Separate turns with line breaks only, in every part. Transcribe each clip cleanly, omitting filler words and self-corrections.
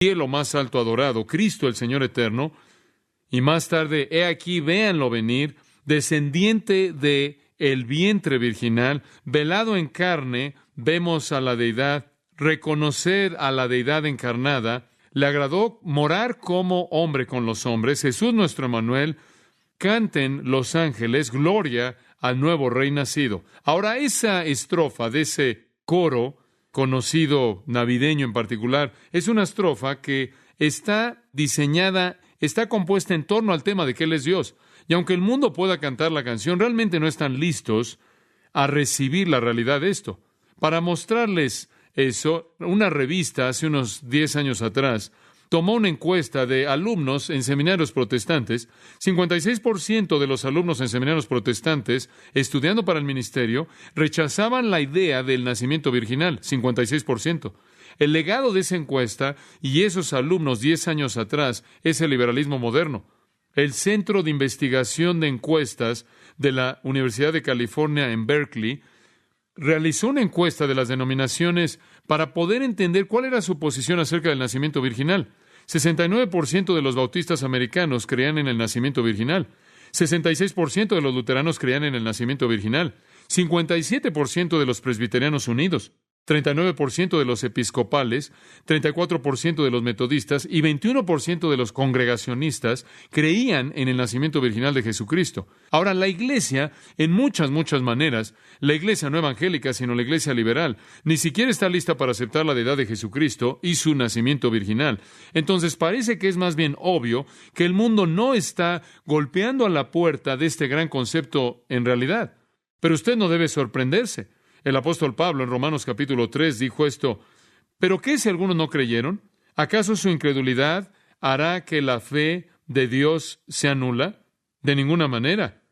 cielo más alto adorado, Cristo el Señor eterno, y más tarde, he aquí, véanlo venir, descendiente de el vientre virginal, velado en carne, vemos a la deidad, reconocer a la deidad encarnada, le agradó morar como hombre con los hombres, Jesús nuestro Emmanuel, canten los ángeles, gloria al nuevo rey nacido. Ahora, esa estrofa de ese coro, conocido navideño en particular, es una estrofa que está diseñada, está compuesta en torno al tema de que Él es Dios. Y aunque el mundo pueda cantar la canción, realmente no están listos a recibir la realidad de esto. Para mostrarles eso, una revista hace unos 10 años atrás tomó una encuesta de alumnos en seminarios protestantes. 56% de los alumnos en seminarios protestantes, estudiando para el ministerio, rechazaban la idea del nacimiento virginal. 56%. El legado de esa encuesta y esos alumnos 10 años atrás es el liberalismo moderno. El Centro de Investigación de Encuestas de la Universidad de California en Berkeley realizó una encuesta de las denominaciones para poder entender cuál era su posición acerca del nacimiento virginal. 69% de los bautistas americanos creían en el nacimiento virginal. 66% de los luteranos creían en el nacimiento virginal. 57% de los presbiterianos unidos. 39% de los episcopales, 34% de los metodistas y 21% de los congregacionistas creían en el nacimiento virginal de Jesucristo. Ahora, la iglesia, en muchas maneras, la iglesia no evangélica, sino la iglesia liberal, ni siquiera está lista para aceptar la deidad de Jesucristo y su nacimiento virginal. Entonces, parece que es más bien obvio que el mundo no está golpeando a la puerta de este gran concepto en realidad. Pero usted no debe sorprenderse. El apóstol Pablo en Romanos capítulo 3 dijo esto: ¿pero qué si algunos no creyeron? ¿Acaso su incredulidad hará que la fe de Dios sea nula? De ninguna manera.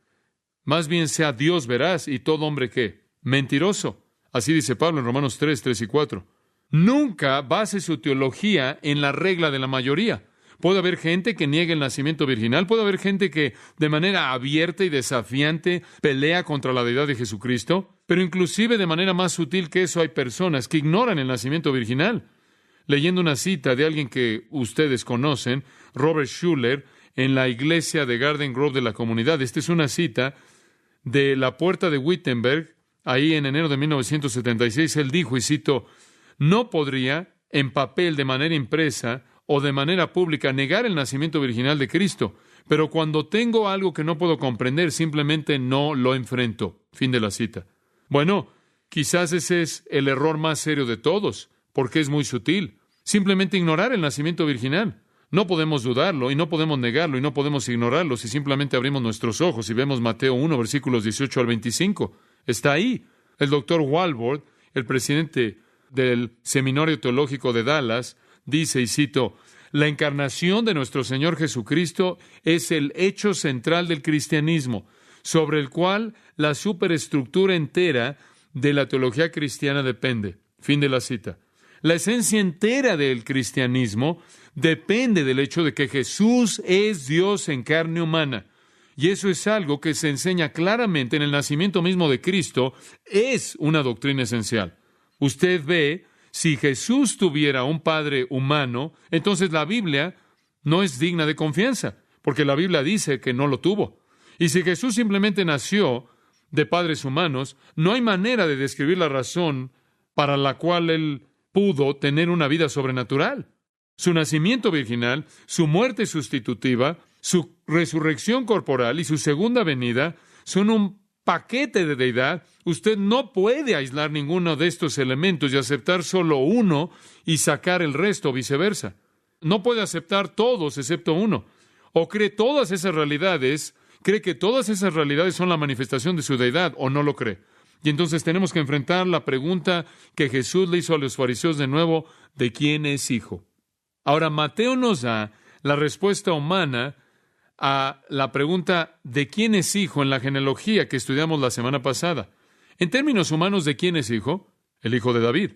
Más bien sea Dios veraz y todo hombre ¿qué? Mentiroso. Así dice Pablo en Romanos 3 y 4. Nunca base su teología en la regla de la mayoría. Puede haber gente que niegue el nacimiento virginal, puede haber gente que de manera abierta y desafiante pelea contra la deidad de Jesucristo, pero inclusive de manera más sutil que eso hay personas que ignoran el nacimiento virginal. Leyendo una cita de alguien que ustedes conocen, Robert Schuller, en la iglesia de Garden Grove de la comunidad. Esta es una cita de la puerta de Wittenberg, ahí en enero de 1976. Él dijo, y cito, no podría, en papel de manera impresa o de manera pública, negar el nacimiento virginal de Cristo, pero cuando tengo algo que no puedo comprender, simplemente no lo enfrento. Fin de la cita. Bueno, quizás ese es el error más serio de todos, porque es muy sutil. Simplemente ignorar el nacimiento virginal. No podemos dudarlo, y no podemos negarlo, y no podemos ignorarlo si simplemente abrimos nuestros ojos y vemos Mateo 1, versículos 18 al 25. Está ahí. El doctor Walvoord, el presidente del Seminario Teológico de Dallas, dice, y cito, la encarnación de nuestro Señor Jesucristo es el hecho central del cristianismo, sobre el cual la superestructura entera de la teología cristiana depende. Fin de la cita. La esencia entera del cristianismo depende del hecho de que Jesús es Dios en carne humana. Y eso es algo que se enseña claramente en el nacimiento mismo de Cristo. Es una doctrina esencial. Usted ve, si Jesús tuviera un padre humano, entonces la Biblia no es digna de confianza, porque la Biblia dice que no lo tuvo. Y si Jesús simplemente nació de padres humanos, no hay manera de describir la razón para la cual Él pudo tener una vida sobrenatural. Su nacimiento virginal, su muerte sustitutiva, su resurrección corporal y su segunda venida son un paquete de deidad. Usted no puede aislar ninguno de estos elementos y aceptar solo uno y sacar el resto, o viceversa. No puede aceptar todos excepto uno. O cree todas esas realidades, cree que todas esas realidades son la manifestación de su deidad, o no lo cree. Y entonces tenemos que enfrentar la pregunta que Jesús le hizo a los fariseos de nuevo, ¿de quién es hijo? Ahora, Mateo nos da la respuesta humana a la pregunta ¿de quién es hijo? En la genealogía que estudiamos la semana pasada. En términos humanos, ¿de quién es hijo? El hijo de David.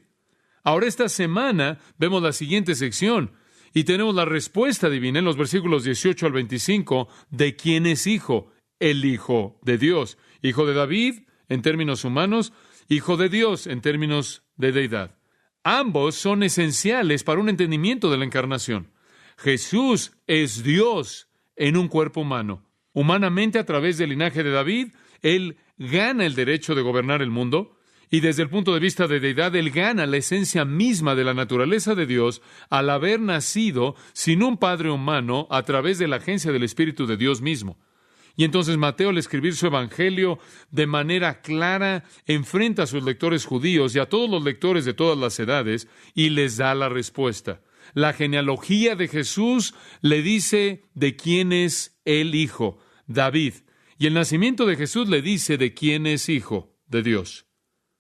Ahora esta semana vemos la siguiente sección y tenemos la respuesta divina en los versículos 18 al 25. ¿De quién es hijo? El hijo de Dios. Hijo de David en términos humanos, hijo de Dios en términos de deidad. Ambos son esenciales para un entendimiento de la encarnación. Jesús es Dios en un cuerpo humano. Humanamente, a través del linaje de David, Él gana el derecho de gobernar el mundo, y desde el punto de vista de deidad, Él gana la esencia misma de la naturaleza de Dios al haber nacido sin un padre humano a través de la agencia del Espíritu de Dios mismo. Y entonces Mateo, al escribir su evangelio de manera clara, enfrenta a sus lectores judíos y a todos los lectores de todas las edades y les da la respuesta. La genealogía de Jesús le dice de quién es el hijo, David. Y el nacimiento de Jesús le dice de quién es hijo de Dios.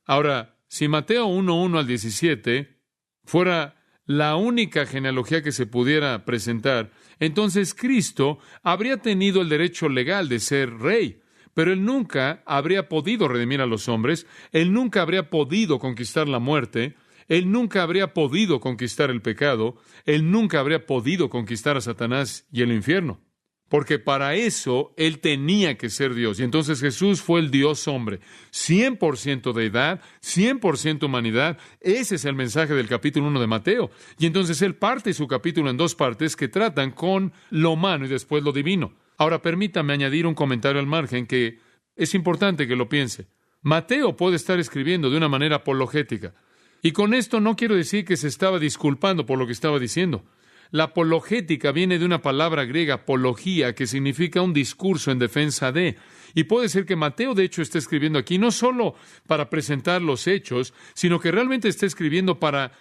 Ahora, si Mateo 1:1 al 17 fuera la única genealogía que se pudiera presentar, entonces Cristo habría tenido el derecho legal de ser rey, pero Él nunca habría podido redimir a los hombres, Él nunca habría podido conquistar la muerte, Él nunca habría podido conquistar el pecado, Él nunca habría podido conquistar a Satanás y el infierno. Porque para eso Él tenía que ser Dios. Y entonces Jesús fue el Dios hombre. 100% deidad, 100% humanidad. Ese es el mensaje del capítulo 1 de Mateo. Y entonces Él parte su capítulo en dos partes que tratan con lo humano y después lo divino. Ahora permítame añadir un comentario al margen que es importante que lo piense. Mateo puede estar escribiendo de una manera apologética. Y con esto no quiero decir que se estaba disculpando por lo que estaba diciendo. La apologética viene de una palabra griega, apología, que significa un discurso en defensa de. Y puede ser que Mateo, de hecho, esté escribiendo aquí no solo para presentar los hechos, sino que realmente está escribiendo para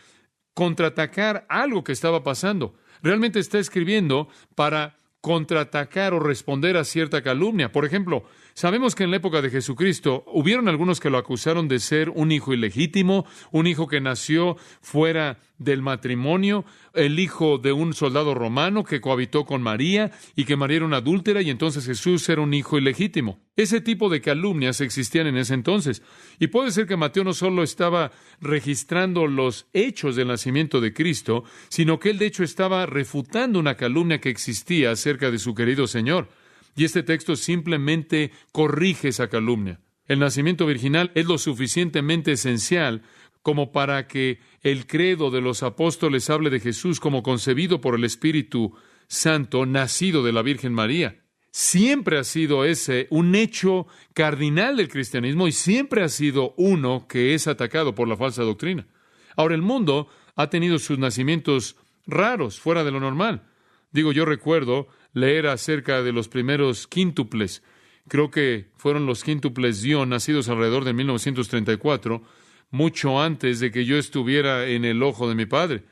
contraatacar algo que estaba pasando. Realmente está escribiendo para contraatacar o responder a cierta calumnia. Por ejemplo, sabemos que en la época de Jesucristo hubieron algunos que lo acusaron de ser un hijo ilegítimo, un hijo que nació fuera del matrimonio, el hijo de un soldado romano que cohabitó con María y que María era una adúltera y entonces Jesús era un hijo ilegítimo. Ese tipo de calumnias existían en ese entonces. Y puede ser que Mateo no solo estaba registrando los hechos del nacimiento de Cristo, sino que él de hecho estaba refutando una calumnia que existía acerca de su querido Señor. Y este texto simplemente corrige esa calumnia. El nacimiento virginal es lo suficientemente esencial como para que el credo de los apóstoles hable de Jesús como concebido por el Espíritu Santo, nacido de la Virgen María. Siempre ha sido ese un hecho cardinal del cristianismo y siempre ha sido uno que es atacado por la falsa doctrina. Ahora, el mundo ha tenido sus nacimientos raros, fuera de lo normal. Yo recuerdo leer acerca de los primeros quíntuples. Creo que fueron los quíntuples Dion, nacidos alrededor de 1934, mucho antes de que yo estuviera en el ojo de mi padre.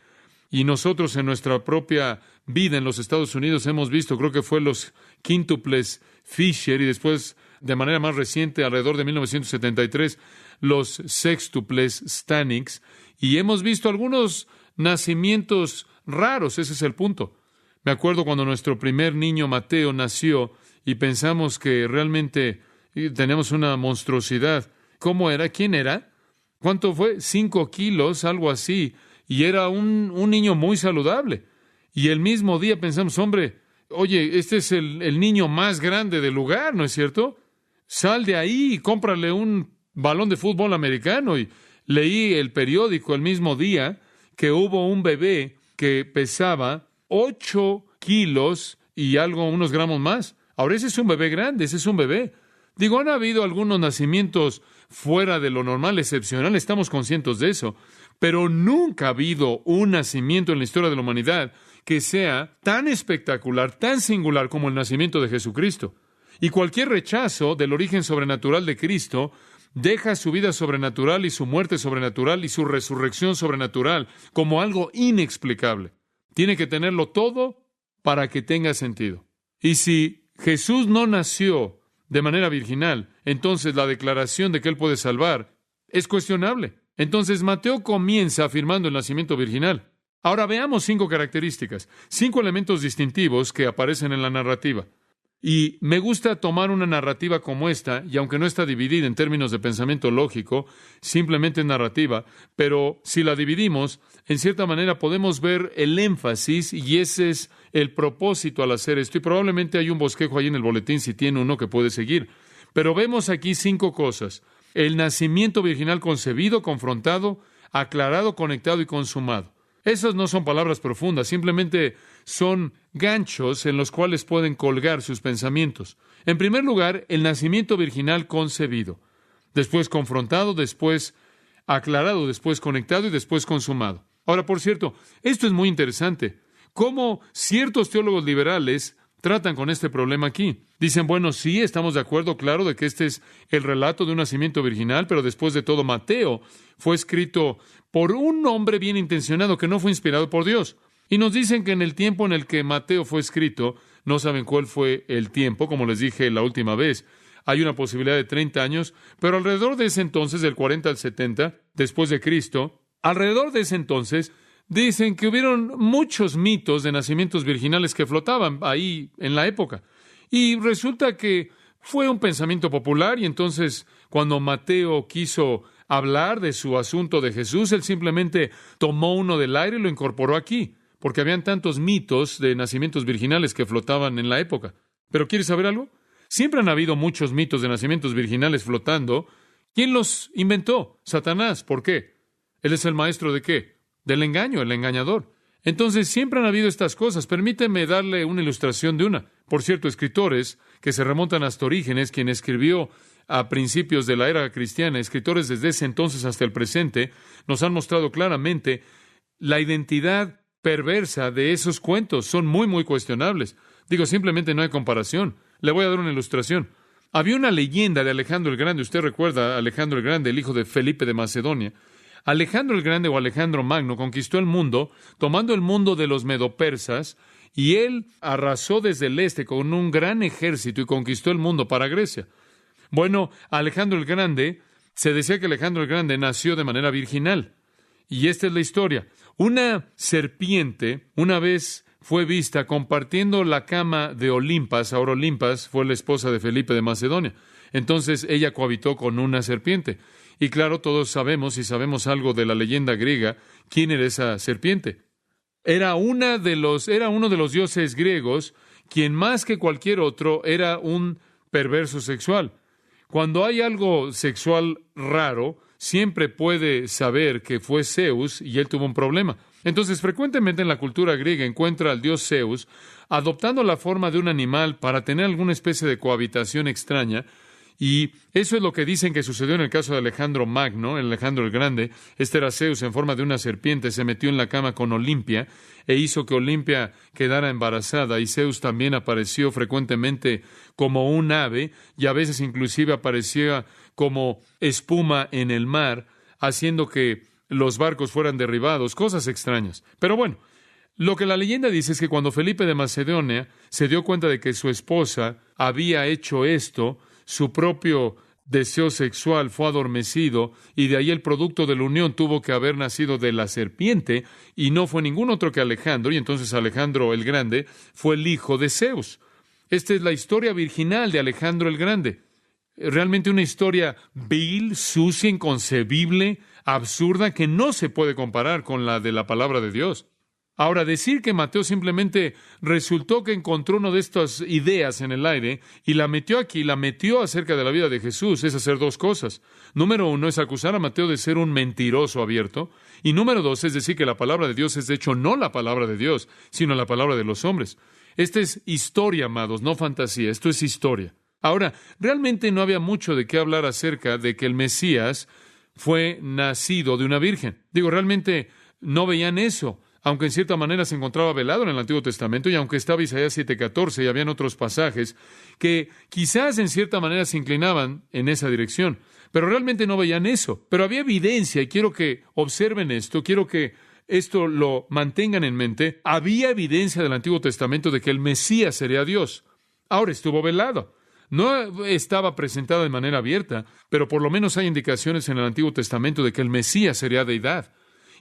Y nosotros en nuestra propia vida en los Estados Unidos hemos visto, creo que fue los quíntuples Fisher y después, de manera más reciente, alrededor de 1973, los sextuples Stanix. Y hemos visto algunos nacimientos raros, ese es el punto. Me acuerdo cuando nuestro primer niño Mateo nació y pensamos que realmente tenemos una monstruosidad. ¿Cómo era? ¿Quién era? ¿Cuánto fue? 5 kilos, algo así. Y era un niño muy saludable. Y el mismo día pensamos, hombre, oye, este es el niño más grande del lugar, ¿no es cierto? Sal de ahí y cómprale un balón de fútbol americano. Y leí el periódico el mismo día que hubo un bebé que pesaba 8 kilos y algo, unos gramos más. Ahora ese es un bebé grande, ese es un bebé. Han habido algunos nacimientos fuera de lo normal, excepcional, estamos conscientes de eso, pero nunca ha habido un nacimiento en la historia de la humanidad que sea tan espectacular, tan singular como el nacimiento de Jesucristo. Y cualquier rechazo del origen sobrenatural de Cristo deja su vida sobrenatural y su muerte sobrenatural y su resurrección sobrenatural como algo inexplicable. Tiene que tenerlo todo para que tenga sentido. Y si Jesús no nació de manera virginal, entonces la declaración de que Él puede salvar es cuestionable. Entonces Mateo comienza afirmando el nacimiento virginal. Ahora veamos 5 características, 5 elementos distintivos que aparecen en la narrativa. Y me gusta tomar una narrativa como esta, y aunque no está dividida en términos de pensamiento lógico, simplemente es narrativa, pero si la dividimos, en cierta manera podemos ver el énfasis, y ese es el propósito al hacer esto, y probablemente hay un bosquejo ahí en el boletín si tiene uno que puede seguir. Pero vemos aquí 5 cosas. El nacimiento virginal concebido, confrontado, aclarado, conectado y consumado. Esas no son palabras profundas, simplemente son ganchos en los cuales pueden colgar sus pensamientos. En primer lugar, el nacimiento virginal concebido, después confrontado, después aclarado, después conectado y después consumado. Ahora, por cierto, esto es muy interesante. Cómo ciertos teólogos liberales tratan con este problema aquí. Dicen, bueno, sí, estamos de acuerdo, claro, de que este es el relato de un nacimiento virginal, pero después de todo, Mateo fue escrito por un hombre bien intencionado que no fue inspirado por Dios. Y nos dicen que en el tiempo en el que Mateo fue escrito, no saben cuál fue el tiempo, como les dije la última vez. Hay una posibilidad de 30 años, pero alrededor de ese entonces, del 40 al 70, después de Cristo, alrededor de ese entonces, dicen que hubieron muchos mitos de nacimientos virginales que flotaban ahí en la época. Y resulta que fue un pensamiento popular y entonces cuando Mateo quiso hablar de su asunto de Jesús, él simplemente tomó uno del aire y lo incorporó aquí, porque habían tantos mitos de nacimientos virginales que flotaban en la época. ¿Pero quieres saber algo? Siempre han habido muchos mitos de nacimientos virginales flotando. ¿Quién los inventó? Satanás. ¿Por qué? ¿Él es el maestro de qué? Del engaño, el engañador. Entonces, siempre han habido estas cosas. Permíteme darle una ilustración de una. Por cierto, escritores que se remontan hasta Orígenes, quien escribió a principios de la era cristiana, escritores desde ese entonces hasta el presente, nos han mostrado claramente la identidad perversa de esos cuentos. Son muy, muy cuestionables. Digo, simplemente no hay comparación. Le voy a dar una ilustración. Había una leyenda de Alejandro el Grande. Usted recuerda a Alejandro el Grande, el hijo de Felipe de Macedonia. Alejandro el Grande o Alejandro Magno conquistó el mundo, tomando el mundo de los medopersas, y él arrasó desde el este con un gran ejército y conquistó el mundo para Grecia. Bueno, Alejandro el Grande, se decía que Alejandro el Grande nació de manera virginal. Y esta es la historia. Una serpiente una vez fue vista compartiendo la cama de Olimpas. Ahora Olimpas fue la esposa de Felipe de Macedonia. Entonces ella cohabitó con una serpiente. Y claro, todos sabemos, y sabemos algo de la leyenda griega, quién era esa serpiente. Era uno de los dioses griegos, quien más que cualquier otro era un perverso sexual. Cuando hay algo sexual raro, siempre puede saber que fue Zeus y él tuvo un problema. Entonces, frecuentemente en la cultura griega encuentra al dios Zeus adoptando la forma de un animal para tener alguna especie de cohabitación extraña. Y eso es lo que dicen que sucedió en el caso de Alejandro Magno, Alejandro el Grande. Este era Zeus en forma de una serpiente, se metió en la cama con Olimpia e hizo que Olimpia quedara embarazada. Y Zeus también apareció frecuentemente como un ave y a veces inclusive aparecía como espuma en el mar, haciendo que los barcos fueran derribados, cosas extrañas. Pero bueno, lo que la leyenda dice es que cuando Felipe de Macedonia se dio cuenta de que su esposa había hecho esto, su propio deseo sexual fue adormecido y de ahí el producto de la unión tuvo que haber nacido de la serpiente y no fue ningún otro que Alejandro, y entonces Alejandro el Grande fue el hijo de Zeus. Esta es la historia virginal de Alejandro el Grande. Realmente una historia vil, sucia, inconcebible, absurda, que no se puede comparar con la de la palabra de Dios. Ahora, decir que Mateo simplemente resultó que encontró una de estas ideas en el aire y la metió aquí, la metió acerca de la vida de Jesús, es hacer dos cosas. Número uno, es acusar a Mateo de ser un mentiroso abierto. Y número dos, es decir que la palabra de Dios es de hecho no la palabra de Dios, sino la palabra de los hombres. Esta es historia, amados, no fantasía, esto es historia. Ahora, realmente no había mucho de qué hablar acerca de que el Mesías fue nacido de una virgen. Digo, realmente no veían eso, aunque en cierta manera se encontraba velado en el Antiguo Testamento y aunque estaba Isaías 7:14 y habían otros pasajes que quizás en cierta manera se inclinaban en esa dirección, pero realmente no veían eso. Pero había evidencia, y quiero que observen esto, quiero que esto lo mantengan en mente. Había evidencia del Antiguo Testamento de que el Mesías sería Dios. Ahora estuvo velado. No estaba presentado de manera abierta, pero por lo menos hay indicaciones en el Antiguo Testamento de que el Mesías sería deidad.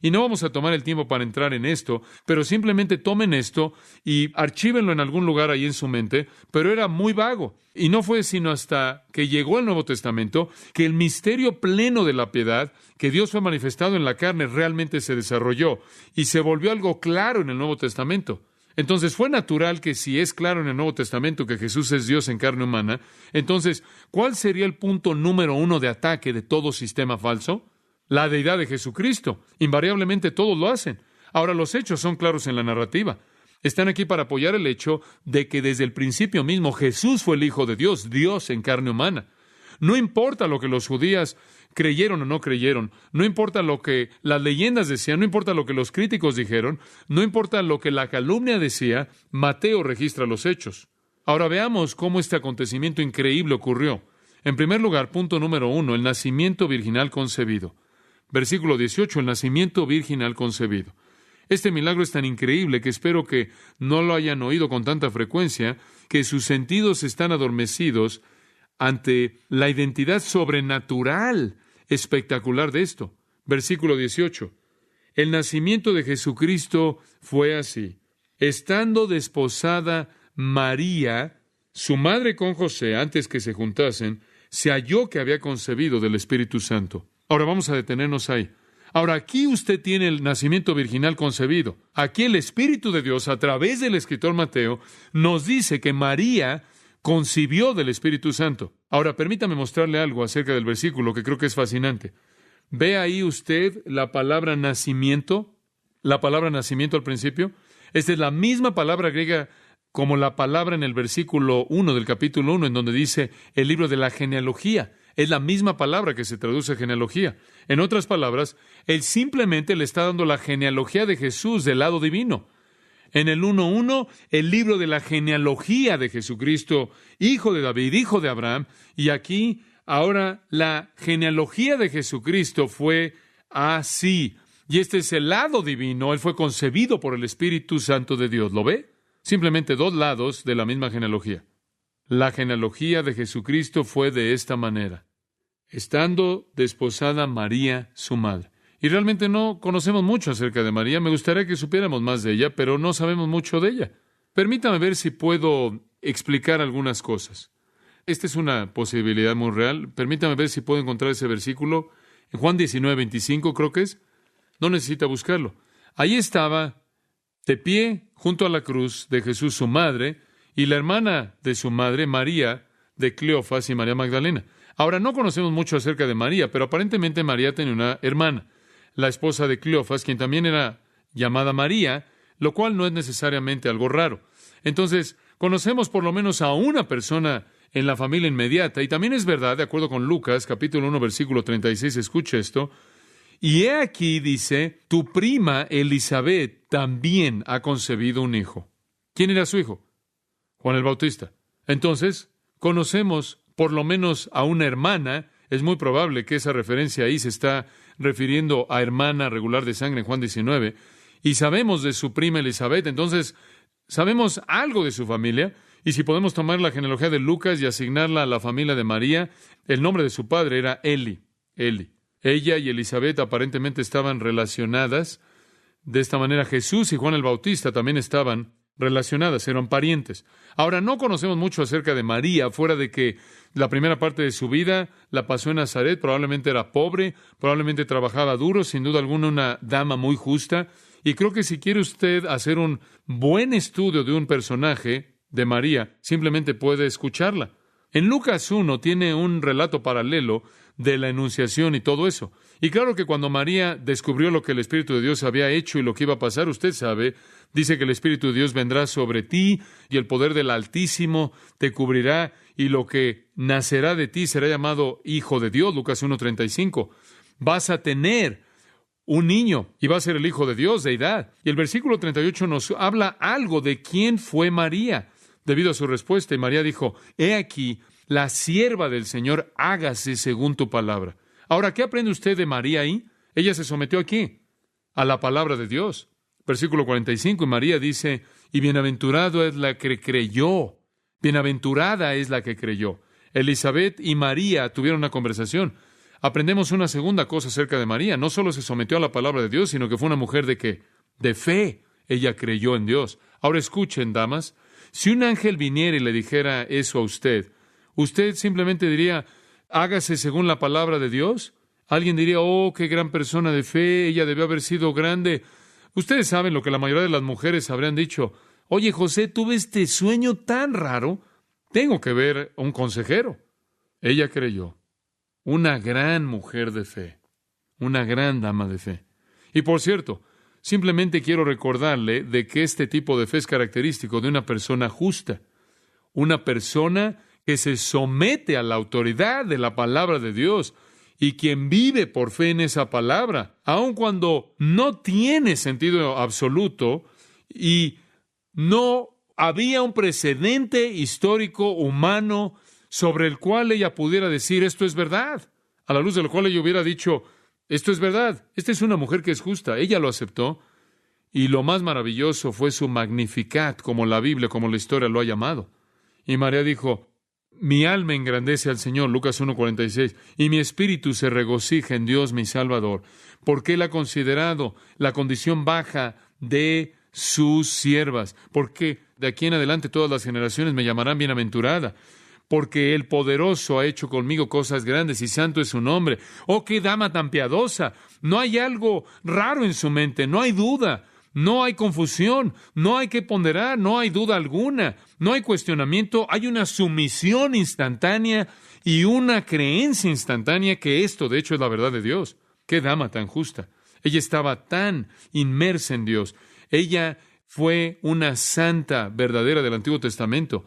Y no vamos a tomar el tiempo para entrar en esto, pero simplemente tomen esto y archívenlo en algún lugar ahí en su mente, pero era muy vago. Y no fue sino hasta que llegó el Nuevo Testamento que el misterio pleno de la piedad, que Dios fue manifestado en la carne, realmente se desarrolló y se volvió algo claro en el Nuevo Testamento. Entonces fue natural que si es claro en el Nuevo Testamento que Jesús es Dios en carne humana, entonces, ¿cuál sería el punto número uno de ataque de todo sistema falso? la deidad de Jesucristo. Invariablemente todos lo hacen. Ahora, los hechos son claros en la narrativa. Están aquí para apoyar el hecho de que desde el principio mismo Jesús fue el Hijo de Dios, Dios en carne humana. No importa lo que los judíos creyeron o no creyeron, no importa lo que las leyendas decían, no importa lo que los críticos dijeron, no importa lo que la calumnia decía, Mateo registra los hechos. Ahora veamos cómo este acontecimiento increíble ocurrió. En primer lugar, punto número 1, el nacimiento virginal concebido. Versículo 18, el nacimiento virginal concebido. Este milagro es tan increíble que espero que no lo hayan oído con tanta frecuencia, que sus sentidos están adormecidos ante la identidad sobrenatural, espectacular de esto. Versículo 18. El nacimiento de Jesucristo fue así. Estando desposada María, su madre con José, antes que se juntasen, se halló que había concebido del Espíritu Santo. Ahora vamos a detenernos ahí. Ahora, aquí usted tiene el nacimiento virginal concebido. Aquí el Espíritu de Dios, a través del escritor Mateo, nos dice que María concibió del Espíritu Santo. Ahora, permítame mostrarle algo acerca del versículo que creo que es fascinante. ¿Ve ahí usted la palabra nacimiento? La palabra nacimiento al principio. Esta es la misma palabra griega como la palabra en el versículo 1 del capítulo 1, en donde dice el libro de la genealogía. Es la misma palabra que se traduce genealogía. En otras palabras, él simplemente le está dando la genealogía de Jesús del lado divino. En el 1:1, el libro de la genealogía de Jesucristo, hijo de David, hijo de Abraham. Y aquí, ahora, la genealogía de Jesucristo fue así. Y este es el lado divino. Él fue concebido por el Espíritu Santo de Dios. ¿Lo ve? Simplemente dos lados de la misma genealogía. La genealogía de Jesucristo fue de esta manera. Estando desposada María, su madre. Y realmente no conocemos mucho acerca de María. Me gustaría que supiéramos más de ella, pero no sabemos mucho de ella. Permítame ver si puedo explicar algunas cosas. Esta es una posibilidad muy real. Permítame ver si puedo encontrar ese versículo. En Juan 19:25, creo que es. No necesita buscarlo. Ahí estaba, de pie, junto a la cruz de Jesús, su madre, y la hermana de su madre, María, de Cleofas y María Magdalena. Ahora, no conocemos mucho acerca de María, pero aparentemente María tenía una hermana, la esposa de Cleofas, quien también era llamada María, lo cual no es necesariamente algo raro. Entonces, conocemos por lo menos a una persona en la familia inmediata, y también es verdad, de acuerdo con Lucas, capítulo 1, versículo 36, escuche esto, y he aquí, dice, tu prima Elizabeth también ha concebido un hijo. ¿Quién era su hijo? Juan el Bautista. Entonces, conocemos por lo menos a una hermana. Es muy probable que esa referencia ahí se está refiriendo a hermana regular de sangre en Juan 19. Y sabemos de su prima Elizabeth. Entonces, sabemos algo de su familia. Y si podemos tomar la genealogía de Lucas y asignarla a la familia de María, el nombre de su padre era Eli. Ella y Elizabeth aparentemente estaban relacionadas. De esta manera, Jesús y Juan el Bautista también estaban relacionadas, eran parientes. Ahora, no conocemos mucho acerca de María, fuera de que la primera parte de su vida la pasó en Nazaret. Probablemente era pobre, probablemente trabajaba duro, sin duda alguna una dama muy justa. Y creo que si quiere usted hacer un buen estudio de un personaje de María, simplemente puede escucharla. En Lucas 1 tiene un relato paralelo de la Anunciación y todo eso. Y claro que cuando María descubrió lo que el Espíritu de Dios había hecho y lo que iba a pasar, usted sabe, dice que el Espíritu de Dios vendrá sobre ti y el poder del Altísimo te cubrirá y lo que nacerá de ti será llamado Hijo de Dios, Lucas 1:35. Vas a tener un niño y va a ser el Hijo de Dios, deidad. Y el versículo 38 nos habla algo de quién fue María, debido a su respuesta. Y María dijo, he aquí, la sierva del Señor, hágase según tu palabra. Ahora, ¿qué aprende usted de María ahí? Ella se sometió aquí, a la palabra de Dios. Versículo 45, y María dice, y bienaventurado es la que creyó. Bienaventurada es la que creyó. Elizabeth y María tuvieron una conversación. Aprendemos una segunda cosa acerca de María. No solo se sometió a la palabra de Dios, sino que fue una mujer de ¿qué? De fe. Ella creyó en Dios. Ahora escuchen, damas, si un ángel viniera y le dijera eso a usted, ¿usted simplemente diría, hágase según la palabra de Dios? Alguien diría, oh, qué gran persona de fe, ella debió haber sido grande. Ustedes saben lo que la mayoría de las mujeres habrían dicho. Oye, José, tuve este sueño tan raro. Tengo que ver a un consejero. Ella creyó. Una gran mujer de fe. una gran dama de fe. Y por cierto, simplemente quiero recordarle de que este tipo de fe es característico de una persona justa, una persona que se somete a la autoridad de la palabra de Dios y quien vive por fe en esa palabra, aun cuando no tiene sentido absoluto y no había un precedente histórico humano sobre el cual ella pudiera decir esto es verdad, a la luz de lo cual ella hubiera dicho esto es verdad. Esta es una mujer que es justa. Ella lo aceptó. Y lo más maravilloso fue su Magnificat, como la Biblia, como la historia lo ha llamado. Y María dijo, mi alma engrandece al Señor, Lucas 1:46, y mi espíritu se regocija en Dios mi Salvador, porque Él ha considerado la condición baja de sus siervas, porque de aquí en adelante todas las generaciones me llamarán bienaventurada. Porque el poderoso ha hecho conmigo cosas grandes y santo es su nombre. ¡Oh, qué dama tan piadosa! No hay algo raro en su mente, no hay duda, no hay confusión, no hay que ponderar, no hay duda alguna, no hay cuestionamiento, hay una sumisión instantánea y una creencia instantánea que esto, de hecho, es la verdad de Dios. ¡Qué dama tan justa! Ella estaba tan inmersa en Dios. Ella fue una santa verdadera del Antiguo Testamento.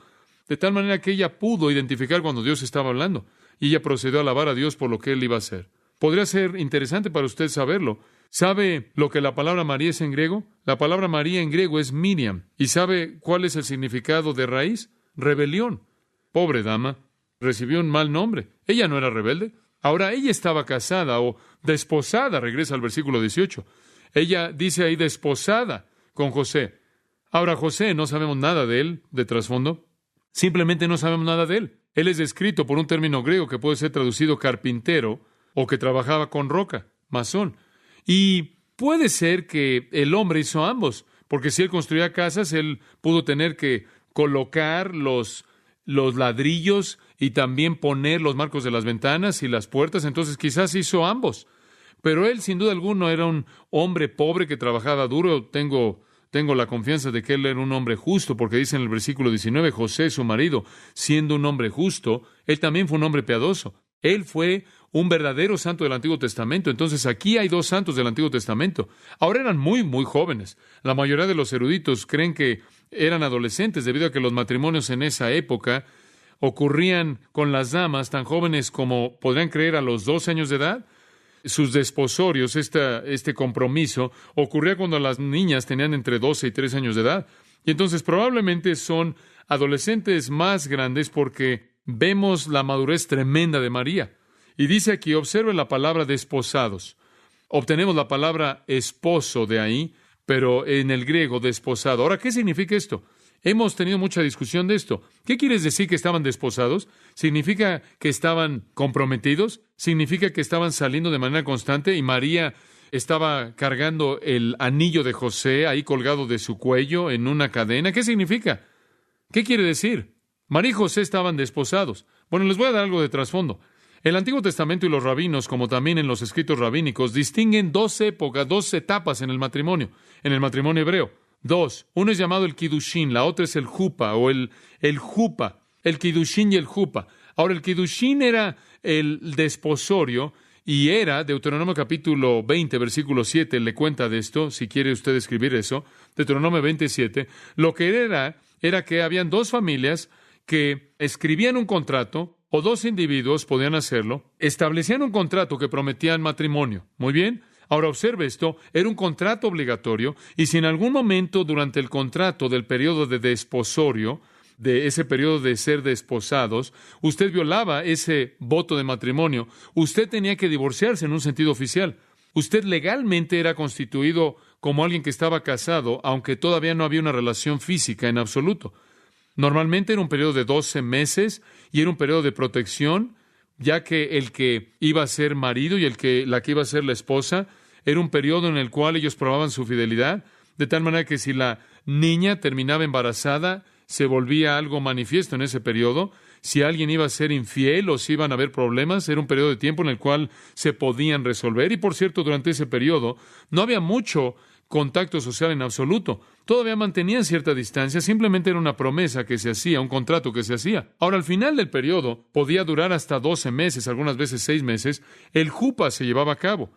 De tal manera que ella pudo identificar cuando Dios estaba hablando, y ella procedió a alabar a Dios por lo que Él iba a hacer. Podría ser interesante para usted saberlo. ¿Sabe lo que la palabra María es en griego? La palabra María en griego es Miriam. ¿Y sabe cuál es el significado de raíz? Rebelión. Pobre dama, recibió un mal nombre. Ella no era rebelde. Ahora, ella estaba casada o desposada, regresa al versículo 18. Ella dice ahí desposada con José. Ahora, José, no sabemos nada de él, de trasfondo. Simplemente no sabemos nada de él. Él es descrito por un término griego que puede ser traducido carpintero o que trabajaba con roca, masón. Y puede ser que el hombre hizo ambos, porque si él construía casas, él pudo tener que colocar los ladrillos y también poner los marcos de las ventanas y las puertas, entonces quizás hizo ambos. Pero él, sin duda alguna, era un hombre pobre que trabajaba duro. Tengo la confianza de que él era un hombre justo, porque dice en el versículo 19, José, su marido, siendo un hombre justo, él también fue un hombre piadoso. Él fue un verdadero santo del Antiguo Testamento. Entonces aquí hay dos santos del Antiguo Testamento. Ahora eran muy, muy jóvenes. La mayoría de los eruditos creen que eran adolescentes, debido a que los matrimonios en esa época ocurrían con las damas tan jóvenes como podrían creer a los 12 años de edad. Sus desposorios, este compromiso, ocurría cuando las niñas tenían entre 12 y 13 años de edad. Y entonces probablemente son adolescentes más grandes porque vemos la madurez tremenda de María. Y dice aquí, observen la palabra desposados. Obtenemos la palabra esposo de ahí, pero en el griego desposado. Ahora, ¿qué significa esto? Hemos tenido mucha discusión de esto. ¿Qué quieres decir que estaban desposados? ¿Significa que estaban comprometidos? ¿Significa que estaban saliendo de manera constante y María estaba cargando el anillo de José ahí colgado de su cuello en una cadena? ¿Qué significa? ¿Qué quiere decir? María y José estaban desposados. Bueno, les voy a dar algo de trasfondo. El Antiguo Testamento y los rabinos, como también en los escritos rabínicos, distinguen dos épocas, dos etapas en el matrimonio hebreo. Dos. Uno es llamado el Kiddushin, la otra es el Jupa o el Jupa, el Kiddushin y el Jupa. Ahora, el Kiddushin era el desposorio y era, Deuteronomio capítulo 20, versículo 7, le cuenta de esto, si quiere usted escribir eso, Deuteronomio 27, lo que era que habían dos familias que escribían un contrato, o dos individuos podían hacerlo, establecían un contrato que prometían matrimonio. Muy bien. Ahora observe esto, era un contrato obligatorio, y si en algún momento durante el contrato del periodo de desposorio, de ese periodo de ser desposados, usted violaba ese voto de matrimonio, usted tenía que divorciarse en un sentido oficial. Usted legalmente era constituido como alguien que estaba casado, aunque todavía no había una relación física en absoluto. Normalmente era un periodo de 12 meses y era un periodo de protección, ya que el que iba a ser marido y la que iba a ser la esposa, era un periodo en el cual ellos probaban su fidelidad, de tal manera que si la niña terminaba embarazada, se volvía algo manifiesto en ese periodo. Si alguien iba a ser infiel o si iban a haber problemas, era un periodo de tiempo en el cual se podían resolver. Y por cierto, durante ese periodo no había mucho contacto social en absoluto. Todavía mantenían cierta distancia, simplemente era una promesa que se hacía, un contrato que se hacía. Ahora, al final del periodo, podía durar hasta 12 meses, algunas veces 6 meses, el jupa se llevaba a cabo.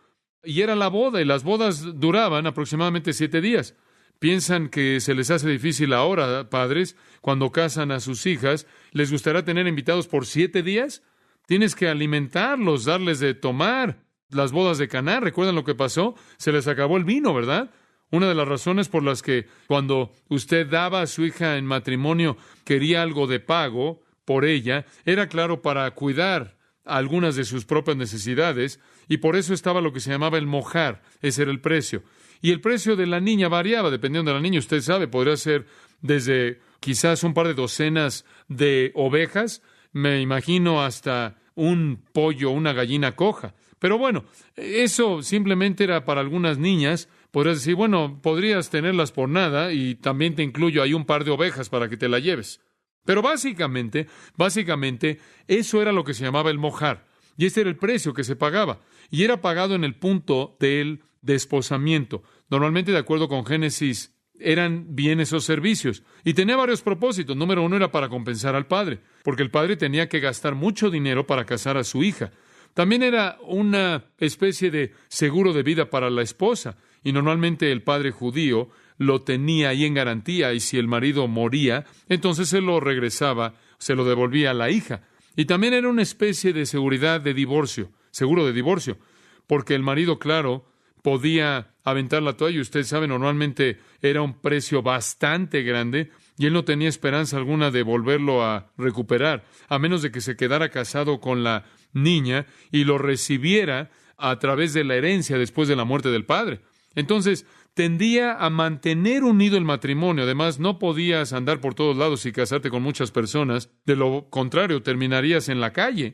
y era la boda, y las bodas duraban aproximadamente 7 días. ¿Piensan que se les hace difícil ahora, padres, cuando casan a sus hijas? ¿Les gustará tener invitados por 7 días? Tienes que alimentarlos, darles de tomar. Las bodas de Caná, ¿recuerdan lo que pasó? Se les acabó el vino, ¿verdad? Una de las razones por las que cuando usted daba a su hija en matrimonio quería algo de pago por ella, era claro para cuidar algunas de sus propias necesidades, y por eso estaba lo que se llamaba el mojar. Ese era el precio. Y el precio de la niña variaba dependiendo de la niña. Usted sabe, podría ser desde quizás un par de docenas de ovejas, me imagino, hasta un pollo, una gallina coja. Pero bueno, eso simplemente era para algunas niñas. Podrías decir, bueno, podrías tenerlas por nada y también te incluyo ahí un par de ovejas para que te la lleves. Pero básicamente, eso era lo que se llamaba el mojar. Y este era el precio que se pagaba. Y era pagado en el punto del desposamiento. Normalmente, de acuerdo con Génesis, eran bienes o servicios. Y tenía varios propósitos. Número 1 era para compensar al padre, porque el padre tenía que gastar mucho dinero para casar a su hija. También era una especie de seguro de vida para la esposa. Y normalmente el padre judío lo tenía ahí en garantía, y si el marido moría, entonces se lo regresaba, se lo devolvía a la hija. Y también era una especie de seguridad de divorcio, seguro de divorcio, porque el marido, claro, podía aventar la toalla. Usted sabe, normalmente era un precio bastante grande, y él no tenía esperanza alguna de volverlo a recuperar, a menos de que se quedara casado con la niña y lo recibiera a través de la herencia después de la muerte del padre. Entonces, tendía a mantener unido el matrimonio. Además, no podías andar por todos lados y casarte con muchas personas. De lo contrario, terminarías en la calle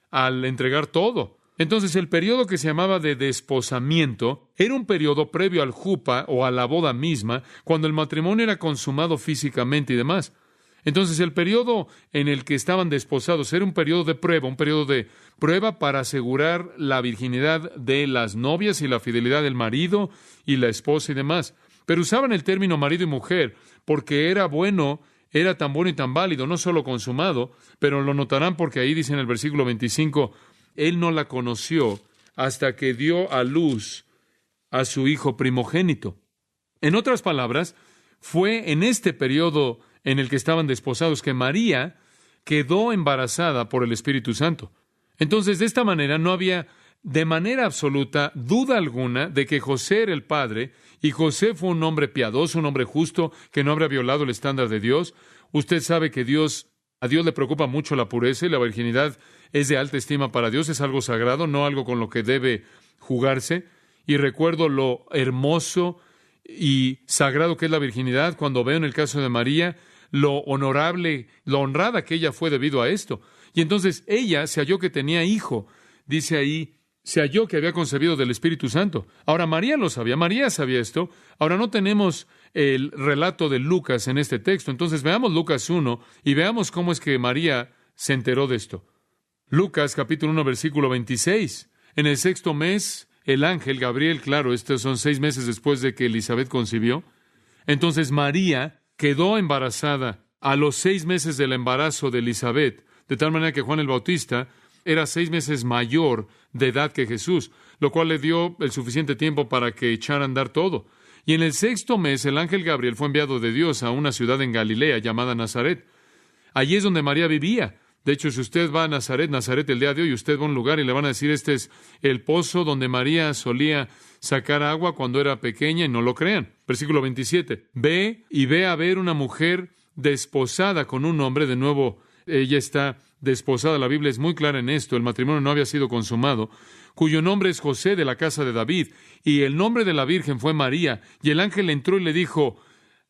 al entregar todo. Entonces, el periodo que se llamaba de desposamiento era un periodo previo al jupa o a la boda misma, cuando el matrimonio era consumado físicamente y demás. Entonces, el periodo en el que estaban desposados era un periodo de prueba para asegurar la virginidad de las novias y la fidelidad del marido y la esposa y demás. Pero usaban el término marido y mujer porque era tan bueno y tan válido, no solo consumado, pero lo notarán porque ahí dice en el versículo 25, él no la conoció hasta que dio a luz a su hijo primogénito. En otras palabras, fue en este periodo en el que estaban desposados que María quedó embarazada por el Espíritu Santo. Entonces, de esta manera, no había de manera absoluta duda alguna de que José era el padre, y José fue un hombre piadoso, un hombre justo, que no habría violado el estándar de Dios. Usted sabe que a Dios le preocupa mucho la pureza, y la virginidad es de alta estima para Dios, es algo sagrado, no algo con lo que debe jugarse. Y recuerdo lo hermoso y sagrado que es la virginidad cuando veo en el caso de María lo honorable, lo honrada que ella fue debido a esto. Y entonces ella se halló que tenía hijo. Dice ahí, se halló que había concebido del Espíritu Santo. Ahora, María lo sabía, María sabía esto. Ahora, no tenemos el relato de Lucas en este texto. Entonces, veamos Lucas 1 y veamos cómo es que María se enteró de esto. Lucas, capítulo 1, versículo 26. En el 6º mes, el ángel Gabriel, claro, estos son 6 meses después de que Elisabet concibió. Entonces, María quedó embarazada a los 6 meses del embarazo de Elisabet, de tal manera que Juan el Bautista era 6 meses mayor de edad que Jesús, lo cual le dio el suficiente tiempo para que echara a andar todo. Y en el 6º mes, el ángel Gabriel fue enviado de Dios a una ciudad en Galilea llamada Nazaret. Allí es donde María vivía. De hecho, si usted va a Nazaret el día de hoy, usted va a un lugar y le van a decir, este es el pozo donde María solía sacar agua cuando era pequeña, y no lo crean. Versículo 27. Ve a ver una mujer desposada con un hombre. De nuevo, ella está desposada. La Biblia es muy clara en esto. El matrimonio no había sido consumado. Cuyo nombre es José, de la casa de David. Y el nombre de la Virgen fue María. Y el ángel entró y le dijo,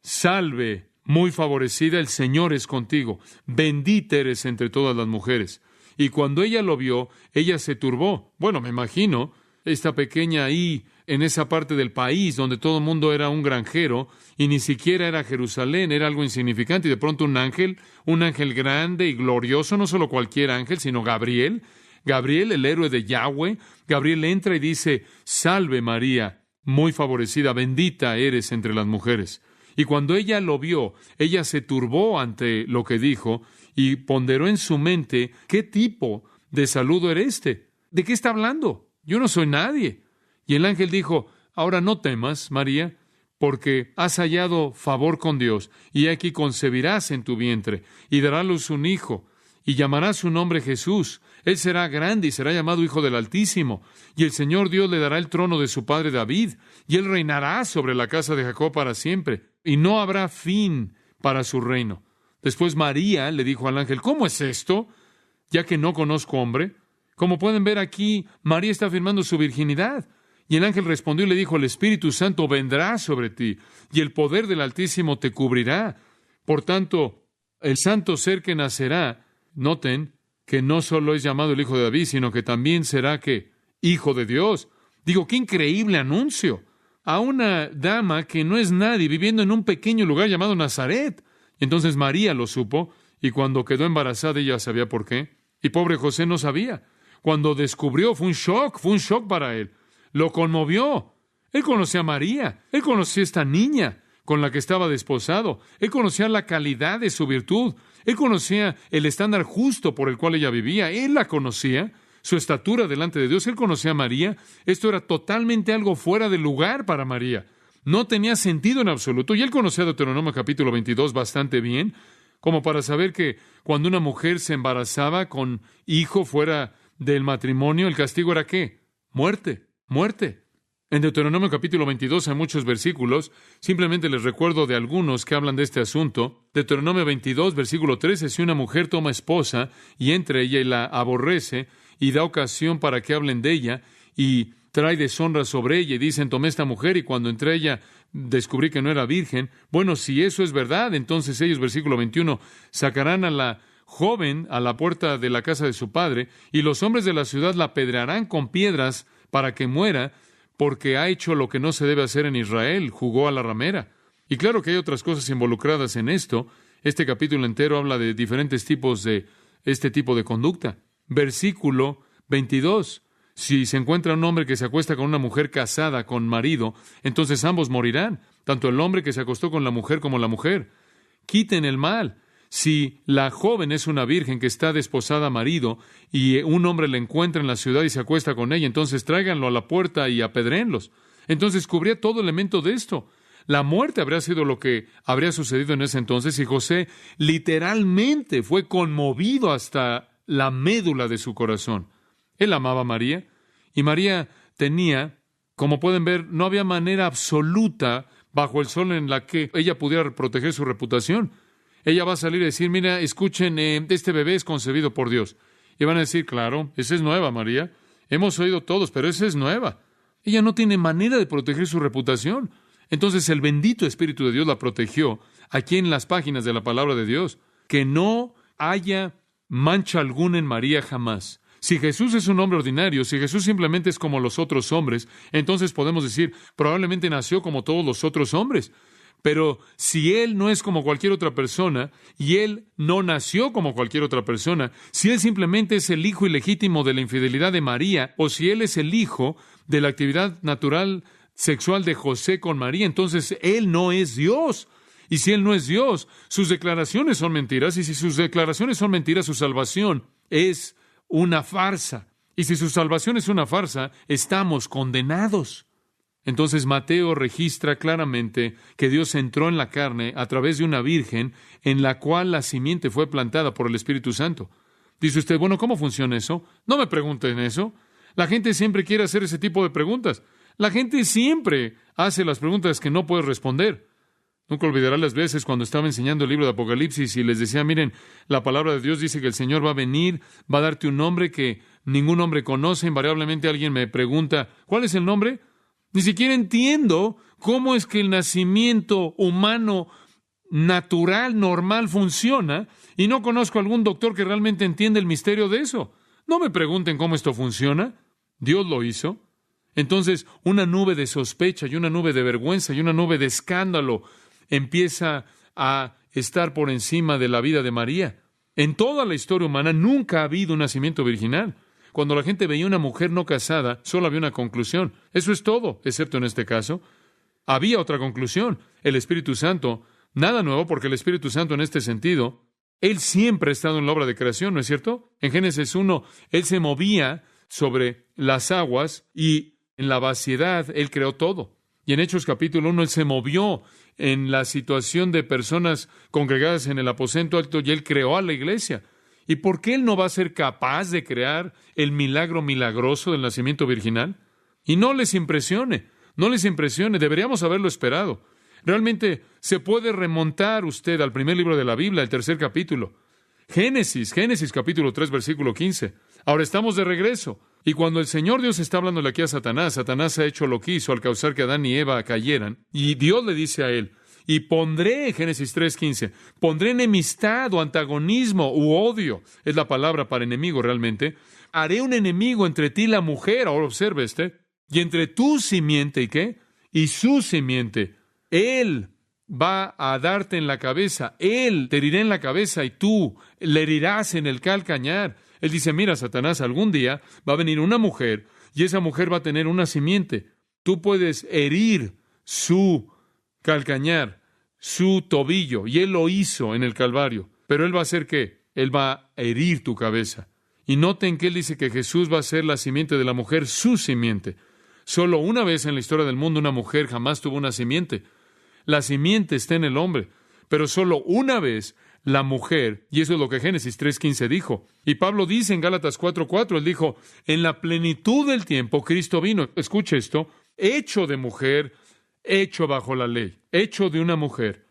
salve, muy favorecida, el Señor es contigo. Bendita eres entre todas las mujeres. Y cuando ella lo vio, ella se turbó. Bueno, me imagino esta pequeña ahí en esa parte del país donde todo el mundo era un granjero y ni siquiera era Jerusalén, era algo insignificante. Y de pronto un ángel grande y glorioso, no solo cualquier ángel, sino Gabriel, el héroe de Yahweh. Gabriel entra y dice, salve María, muy favorecida, bendita eres entre las mujeres. Y cuando ella lo vio, ella se turbó ante lo que dijo y ponderó en su mente, ¿qué tipo de saludo era este? ¿De qué está hablando? Yo no soy nadie. Y el ángel dijo, ahora no temas, María, porque has hallado favor con Dios, y aquí concebirás en tu vientre, y dará a luz un hijo, y llamarás su nombre Jesús. Él será grande y será llamado Hijo del Altísimo, y el Señor Dios le dará el trono de su padre David, y él reinará sobre la casa de Jacob para siempre, y no habrá fin para su reino. Después María le dijo al ángel, ¿cómo es esto? Ya que no conozco hombre. Como pueden ver aquí, María está afirmando su virginidad. Y el ángel respondió y le dijo, el Espíritu Santo vendrá sobre ti, y el poder del Altísimo te cubrirá. Por tanto, el santo ser que nacerá, noten que no solo es llamado el Hijo de David, sino que también será que Hijo de Dios. Digo, qué increíble anuncio. A una dama que no es nadie, viviendo en un pequeño lugar llamado Nazaret. Entonces María lo supo, y cuando quedó embarazada ella sabía por qué. Y pobre José no sabía. Cuando descubrió, fue un shock para él. Lo conmovió. Él conocía a María, él conocía a esta niña con la que estaba desposado, él conocía la calidad de su virtud, él conocía el estándar justo por el cual ella vivía, él la conocía, su estatura delante de Dios, él conocía a María. Esto era totalmente algo fuera de lugar para María. No tenía sentido en absoluto, y él conocía Deuteronomio capítulo 22 bastante bien, como para saber que cuando una mujer se embarazaba con hijo fuera del matrimonio, el castigo era ¿qué? Muerte. En Deuteronomio capítulo 22 hay muchos versículos. Simplemente les recuerdo de algunos que hablan de este asunto. Deuteronomio 22, versículo 13, si una mujer toma esposa y entra ella y la aborrece y da ocasión para que hablen de ella y trae deshonra sobre ella y dicen, tomé esta mujer y cuando entré ella descubrí que no era virgen. Bueno, si eso es verdad, entonces ellos, versículo 21, sacarán a la joven a la puerta de la casa de su padre y los hombres de la ciudad la apedrearán con piedras para que muera, porque ha hecho lo que no se debe hacer en Israel, jugó a la ramera. Y claro que hay otras cosas involucradas en esto. Este capítulo entero habla de diferentes tipos de este tipo de conducta. Versículo 22. Si se encuentra un hombre que se acuesta con una mujer casada con marido, entonces ambos morirán, tanto el hombre que se acostó con la mujer como la mujer. Quiten el mal. Si la joven es una virgen que está desposada a marido y un hombre la encuentra en la ciudad y se acuesta con ella, entonces tráiganlo a la puerta y apedréenlos. Entonces cubría todo elemento de esto. La muerte habría sido lo que habría sucedido en ese entonces y José literalmente fue conmovido hasta la médula de su corazón. Él amaba a María y María tenía, como pueden ver, no había manera absoluta bajo el sol en la que ella pudiera proteger su reputación. Ella va a salir y decir, mira, escuchen, este bebé es concebido por Dios. Y van a decir, claro, esa es nueva, María. Hemos oído todos, pero esa es nueva. Ella no tiene manera de proteger su reputación. Entonces el bendito Espíritu de Dios la protegió aquí en las páginas de la palabra de Dios. Que no haya mancha alguna en María jamás. Si Jesús es un hombre ordinario, si Jesús simplemente es como los otros hombres, entonces podemos decir, probablemente nació como todos los otros hombres. Pero si Él no es como cualquier otra persona, y Él no nació como cualquier otra persona, si Él simplemente es el hijo ilegítimo de la infidelidad de María, o si Él es el hijo de la actividad natural sexual de José con María, entonces Él no es Dios. Y si Él no es Dios, sus declaraciones son mentiras, y si sus declaraciones son mentiras, su salvación es una farsa. Y si su salvación es una farsa, estamos condenados. Entonces Mateo registra claramente que Dios entró en la carne a través de una virgen en la cual la simiente fue plantada por el Espíritu Santo. Dice usted, bueno, ¿cómo funciona eso? No me pregunten eso. La gente siempre quiere hacer ese tipo de preguntas. La gente siempre hace las preguntas que no puede responder. Nunca olvidará las veces cuando estaba enseñando el libro de Apocalipsis y les decía, miren, la palabra de Dios dice que el Señor va a venir, va a darte un nombre que ningún hombre conoce. Invariablemente alguien me pregunta, ¿cuál es el nombre? Ni siquiera entiendo cómo es que el nacimiento humano natural, normal, funciona, y no conozco a algún doctor que realmente entienda el misterio de eso. No me pregunten cómo esto funciona. Dios lo hizo. Entonces, una nube de sospecha y una nube de vergüenza y una nube de escándalo empieza a estar por encima de la vida de María. En toda la historia humana nunca ha habido un nacimiento virginal. Cuando la gente veía una mujer no casada, solo había una conclusión. Eso es todo, excepto en este caso. Había otra conclusión. El Espíritu Santo, nada nuevo, porque el Espíritu Santo en este sentido, Él siempre ha estado en la obra de creación, ¿no es cierto? En Génesis 1, Él se movía sobre las aguas y en la vaciedad, Él creó todo. Y en Hechos capítulo 1, Él se movió en la situación de personas congregadas en el aposento alto y Él creó a la iglesia. ¿Y por qué Él no va a ser capaz de crear el milagro milagroso del nacimiento virginal? Y no les impresione, deberíamos haberlo esperado. Realmente se puede remontar usted al primer libro de la Biblia, el tercer capítulo. Génesis capítulo 3, versículo 15. Ahora estamos de regreso. Y cuando el Señor Dios está hablándole aquí a Satanás, Satanás ha hecho lo que hizo al causar que Adán y Eva cayeran. Y Dios le dice a él, y pondré, Génesis 3:15, pondré enemistad o antagonismo u odio, es la palabra para enemigo realmente. Haré un enemigo entre ti y la mujer, ahora observe y entre tu simiente, ¿y qué? Y su simiente. Él va a darte en la cabeza, Él te herirá en la cabeza y tú le herirás en el calcañar. Él dice, mira, Satanás, algún día va a venir una mujer y esa mujer va a tener una simiente. Tú puedes herir su calcañar, su tobillo, y Él lo hizo en el Calvario. Pero Él va a hacer ¿qué? Él va a herir tu cabeza. Y noten que Él dice que Jesús va a ser la simiente de la mujer, su simiente. Solo una vez en la historia del mundo una mujer jamás tuvo una simiente. La simiente está en el hombre, pero solo una vez la mujer, y eso es lo que Génesis 3:15 dijo. Y Pablo dice en Gálatas 4:4, él dijo, en la plenitud del tiempo Cristo vino, escuche esto, hecho de mujer, hecho bajo la ley, hecho de una mujer,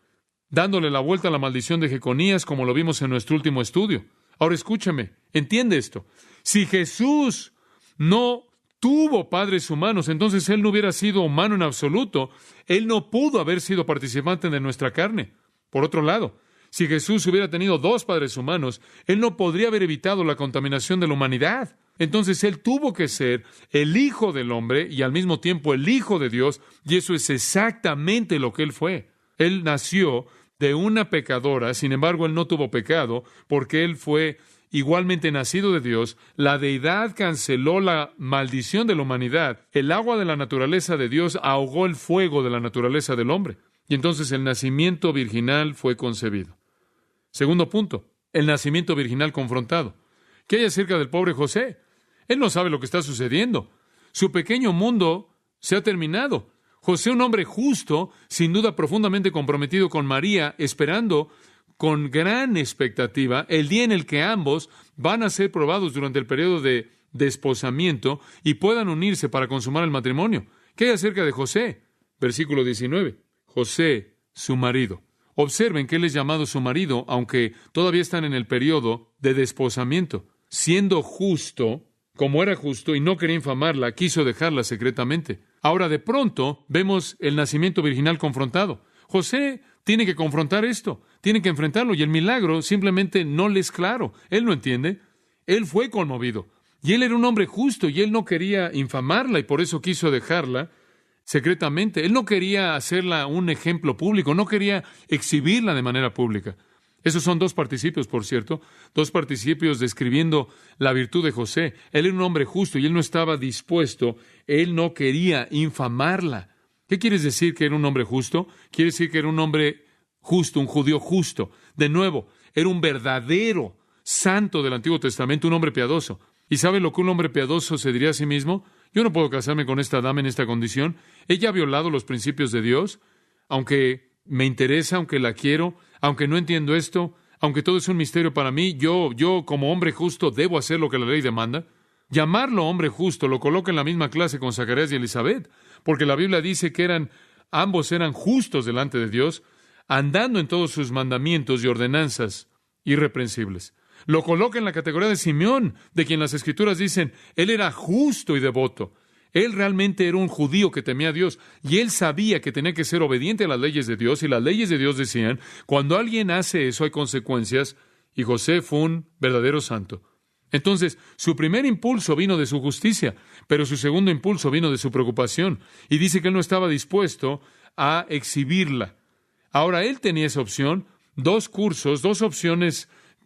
dándole la vuelta a la maldición de Jeconías, como lo vimos en nuestro último estudio. Ahora escúchame, entiende esto. Si Jesús no tuvo padres humanos, entonces Él no hubiera sido humano en absoluto. Él no pudo haber sido participante de nuestra carne. Por otro lado, si Jesús hubiera tenido dos padres humanos, Él no podría haber evitado la contaminación de la humanidad. Entonces Él tuvo que ser el Hijo del hombre y al mismo tiempo el Hijo de Dios, y eso es exactamente lo que Él fue. Él nació de una pecadora, sin embargo Él no tuvo pecado, porque Él fue igualmente nacido de Dios. La deidad canceló la maldición de la humanidad. El agua de la naturaleza de Dios ahogó el fuego de la naturaleza del hombre. Y entonces el nacimiento virginal fue concebido. Segundo punto, el nacimiento virginal confrontado. ¿Qué hay acerca del pobre José? Él no sabe lo que está sucediendo. Su pequeño mundo se ha terminado. José, un hombre justo, sin duda profundamente comprometido con María, esperando con gran expectativa el día en el que ambos van a ser probados durante el periodo de desposamiento y puedan unirse para consumar el matrimonio. ¿Qué hay acerca de José? Versículo 19. José, su marido. Observen que él es llamado su marido, aunque todavía están en el periodo de desposamiento. Siendo justo, como era justo y no quería infamarla, quiso dejarla secretamente. Ahora, de pronto, vemos el nacimiento virginal confrontado. José tiene que confrontar esto, tiene que enfrentarlo, y el milagro simplemente no le es claro. Él no entiende. Él fue conmovido, y él era un hombre justo, y él no quería infamarla, y por eso quiso dejarla secretamente. Él no quería hacerla un ejemplo público, no quería exhibirla de manera pública. Esos son dos participios, por cierto, dos participios describiendo la virtud de José. Él era un hombre justo y él no estaba dispuesto, él no quería infamarla. ¿Qué quieres decir que era un hombre justo? Quiere decir que era un hombre justo, un judío justo. De nuevo, era un verdadero santo del Antiguo Testamento, un hombre piadoso. ¿Y sabe lo que un hombre piadoso se diría a sí mismo? Yo no puedo casarme con esta dama en esta condición. Ella ha violado los principios de Dios. Aunque me interesa, aunque la quiero, aunque no entiendo esto, aunque todo es un misterio para mí, yo como hombre justo debo hacer lo que la ley demanda. Llamarlo hombre justo lo coloca en la misma clase con Zacarías y Elizabeth, porque la Biblia dice que ambos eran justos delante de Dios, andando en todos sus mandamientos y ordenanzas irreprensibles. Lo coloca en la categoría de Simeón, de quien las Escrituras dicen, él era justo y devoto. Él realmente era un judío que temía a Dios, y él sabía que tenía que ser obediente a las leyes de Dios, y las leyes de Dios decían, cuando alguien hace eso hay consecuencias, y José fue un verdadero santo. Entonces, su primer impulso vino de su justicia, pero su segundo impulso vino de su preocupación, y dice que él no estaba dispuesto a exhibirla. Ahora, él tenía esa opción,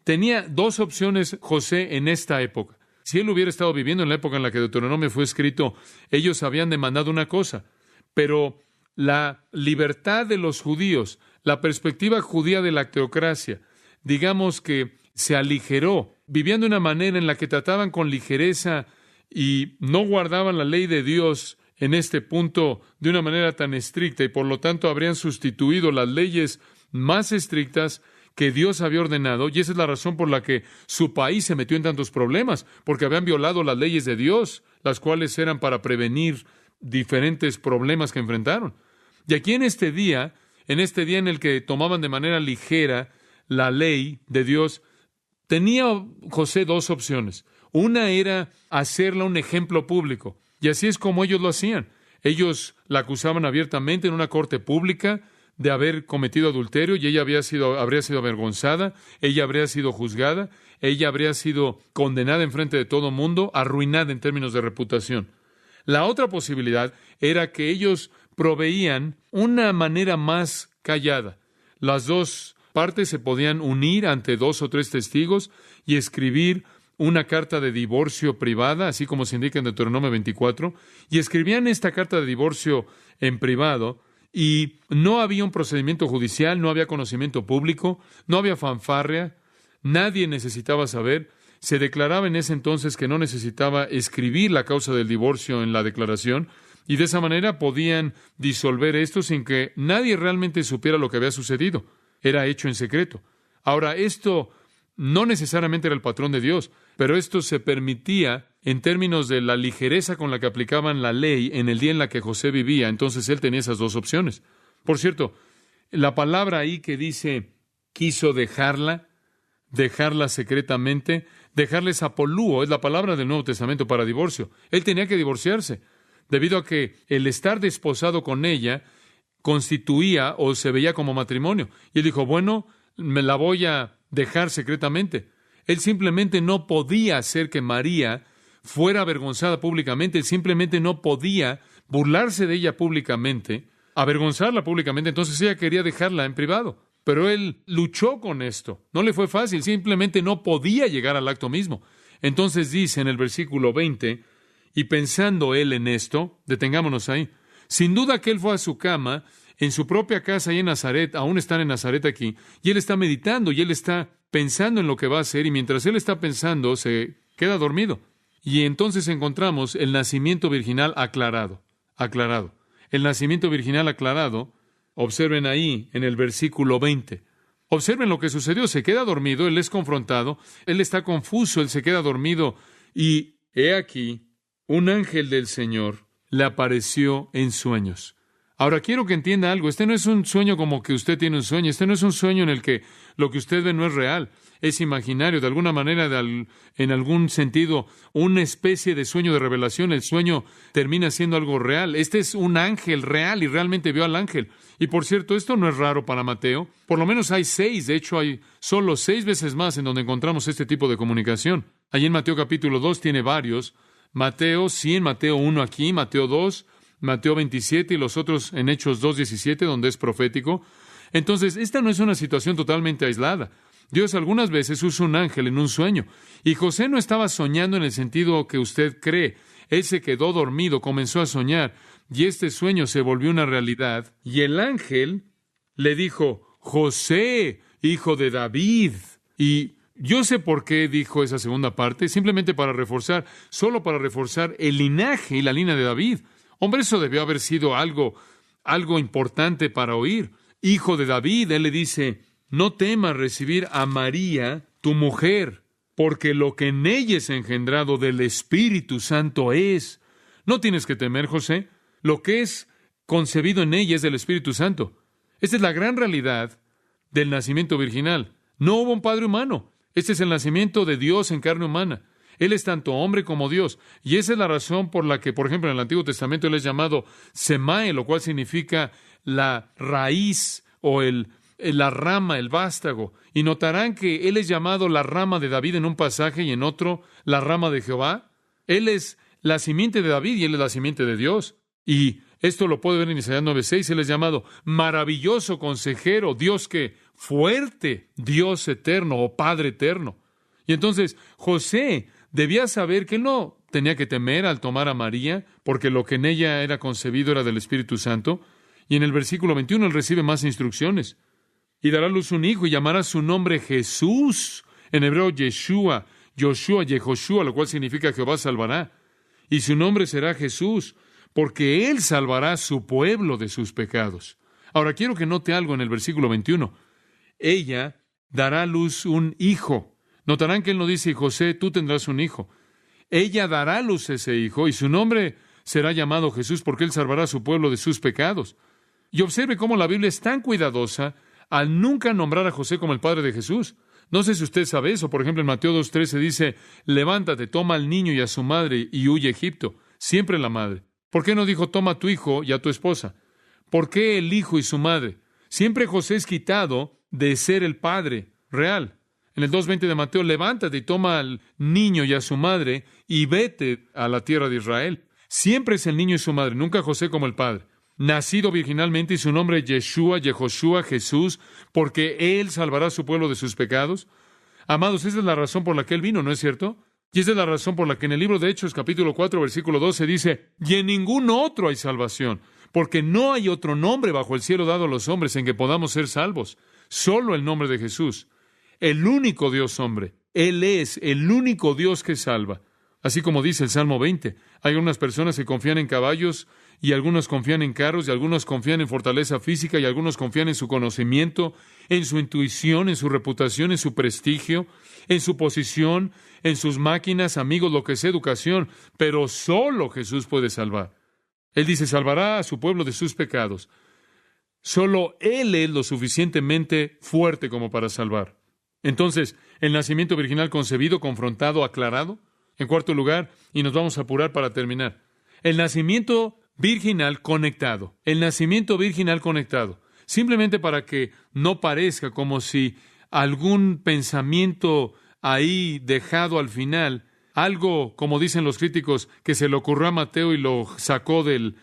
tenía dos opciones José en esta época. Si él hubiera estado viviendo en la época en la que Deuteronomio fue escrito, ellos habían demandado una cosa, pero la libertad de los judíos, la perspectiva judía de la teocracia, digamos que se aligeró, vivían de una manera en la que trataban con ligereza y no guardaban la ley de Dios en este punto de una manera tan estricta y por lo tanto habrían sustituido las leyes más estrictas que Dios había ordenado, y esa es la razón por la que su país se metió en tantos problemas, porque habían violado las leyes de Dios, las cuales eran para prevenir diferentes problemas que enfrentaron. Y aquí en este día en el que tomaban de manera ligera la ley de Dios, tenía José dos opciones. Una era hacerla un ejemplo público, y así es como ellos lo hacían. Ellos la acusaban abiertamente en una corte pública de haber cometido adulterio, y ella habría sido avergonzada, ella habría sido juzgada, ella habría sido condenada en frente de todo mundo, arruinada en términos de reputación. La otra posibilidad era que ellos proveían una manera más callada. Las dos partes se podían unir ante 2 o 3 testigos y escribir una carta de divorcio privada, así como se indica en Deuteronomio 24, y escribían esta carta de divorcio en privado, y no había un procedimiento judicial, no había conocimiento público, no había fanfarria, nadie necesitaba saber. Se declaraba en ese entonces que no necesitaba escribir la causa del divorcio en la declaración, y de esa manera podían disolver esto sin que nadie realmente supiera lo que había sucedido. Era hecho en secreto. Ahora, esto no necesariamente era el patrón de Dios, pero esto se permitía en términos de la ligereza con la que aplicaban la ley en el día en la que José vivía. Entonces él tenía esas dos opciones. Por cierto, la palabra ahí que dice quiso dejarla secretamente, dejarles apolúo, es la palabra del Nuevo Testamento para divorcio. Él tenía que divorciarse, debido a que el estar desposado con ella constituía o se veía como matrimonio. Y él dijo, bueno, me la voy a dejar secretamente. Él simplemente no podía hacer que María fuera avergonzada públicamente. Él simplemente no podía burlarse de ella públicamente, avergonzarla públicamente. Entonces ella quería dejarla en privado. Pero él luchó con esto. No le fue fácil. Simplemente no podía llegar al acto mismo. Entonces dice en el versículo 20, y pensando él en esto, detengámonos ahí. Sin duda que él fue a su cama, en su propia casa ahí en Nazaret, aún están en Nazaret aquí, y él está meditando, y él está pensando en lo que va a hacer, y mientras él está pensando, se queda dormido. Y entonces encontramos el nacimiento virginal aclarado. El nacimiento virginal aclarado, observen ahí en el versículo 20. Observen lo que sucedió, se queda dormido, él es confrontado, él está confuso, él se queda dormido, y he aquí, un ángel del Señor le apareció en sueños. Ahora, quiero que entienda algo. Este no es un sueño como que usted tiene un sueño. Este no es un sueño en el que lo que usted ve no es real. Es imaginario. De alguna manera, en algún sentido, una especie de sueño de revelación. El sueño termina siendo algo real. Este es un ángel real y realmente vio al ángel. Y por cierto, esto no es raro para Mateo. Por lo menos hay 6. De hecho, hay solo 6 veces más en donde encontramos este tipo de comunicación. Allí en Mateo capítulo 2 tiene varios. Mateo 100, Mateo 1 aquí, Mateo 2, Mateo 27 y los otros en Hechos 2:17, donde es profético. Entonces, esta no es una situación totalmente aislada. Dios algunas veces usa un ángel en un sueño. Y José no estaba soñando en el sentido que usted cree. Él se quedó dormido, comenzó a soñar, y este sueño se volvió una realidad. Y el ángel le dijo, José, hijo de David. Y yo sé por qué dijo esa segunda parte, simplemente solo para reforzar el linaje y la línea de David. Hombre, eso debió haber sido algo importante para oír. Hijo de David, él le dice, no temas recibir a María, tu mujer, porque lo que en ella es engendrado del Espíritu Santo es. No tienes que temer, José. Lo que es concebido en ella es del Espíritu Santo. Esta es la gran realidad del nacimiento virginal. No hubo un padre humano. Este es el nacimiento de Dios en carne humana. Él es tanto hombre como Dios. Y esa es la razón por la que, por ejemplo, en el Antiguo Testamento Él es llamado Semae, lo cual significa la raíz o la rama, el vástago. Y notarán que Él es llamado la rama de David en un pasaje y en otro la rama de Jehová. Él es la simiente de David y Él es la simiente de Dios. Y esto lo puede ver en Isaías 9:6. Él es llamado maravilloso consejero, Dios que fuerte, Dios eterno o Padre eterno. Y entonces José debía saber que él no tenía que temer al tomar a María, porque lo que en ella era concebido era del Espíritu Santo. Y en el versículo 21 él recibe más instrucciones. Y dará a luz un hijo y llamará su nombre Jesús. En hebreo Yeshua, Yehoshua, lo cual significa Jehová salvará. Y su nombre será Jesús, porque Él salvará a su pueblo de sus pecados. Ahora, quiero que note algo en el versículo 21. Ella dará a luz un hijo. Notarán que Él no dice, José, tú tendrás un hijo. Ella dará a luz ese hijo, y su nombre será llamado Jesús, porque Él salvará a su pueblo de sus pecados. Y observe cómo la Biblia es tan cuidadosa al nunca nombrar a José como el padre de Jesús. No sé si usted sabe eso. Por ejemplo, en Mateo 2:13 dice, levántate, toma al niño y a su madre y huye a Egipto. Siempre la madre. ¿Por qué no dijo, toma a tu hijo y a tu esposa? ¿Por qué el hijo y su madre? Siempre José es quitado de ser el padre real. En el 2:20 de Mateo, levántate y toma al niño y a su madre y vete a la tierra de Israel. Siempre es el niño y su madre, nunca José como el padre. Nacido virginalmente y su nombre Yeshua, Yehoshua, Jesús, porque Él salvará a su pueblo de sus pecados. Amados, esa es la razón por la que Él vino, ¿no es cierto? Y esa es la razón por la que en el libro de Hechos, capítulo 4, versículo 12, dice, y en ningún otro hay salvación, porque no hay otro nombre bajo el cielo dado a los hombres en que podamos ser salvos, solo el nombre de Jesús, el único Dios hombre. Él es el único Dios que salva. Así como dice el Salmo 20, hay algunas personas que confían en caballos, y algunos confían en carros, y algunos confían en fortaleza física, y algunos confían en su conocimiento, en su intuición, en su reputación, en su prestigio, en su posición, en sus máquinas, amigos, lo que sea, educación, pero solo Jesús puede salvar. Él dice, salvará a su pueblo de sus pecados. Solo Él es lo suficientemente fuerte como para salvar. Entonces, el nacimiento virginal concebido, confrontado, aclarado. En cuarto lugar, y nos vamos a apurar para terminar, el nacimiento virginal conectado. El nacimiento virginal conectado. Simplemente para que no parezca como si algún pensamiento ahí dejado al final, algo, como dicen los críticos, que se le ocurrió a Mateo y lo sacó del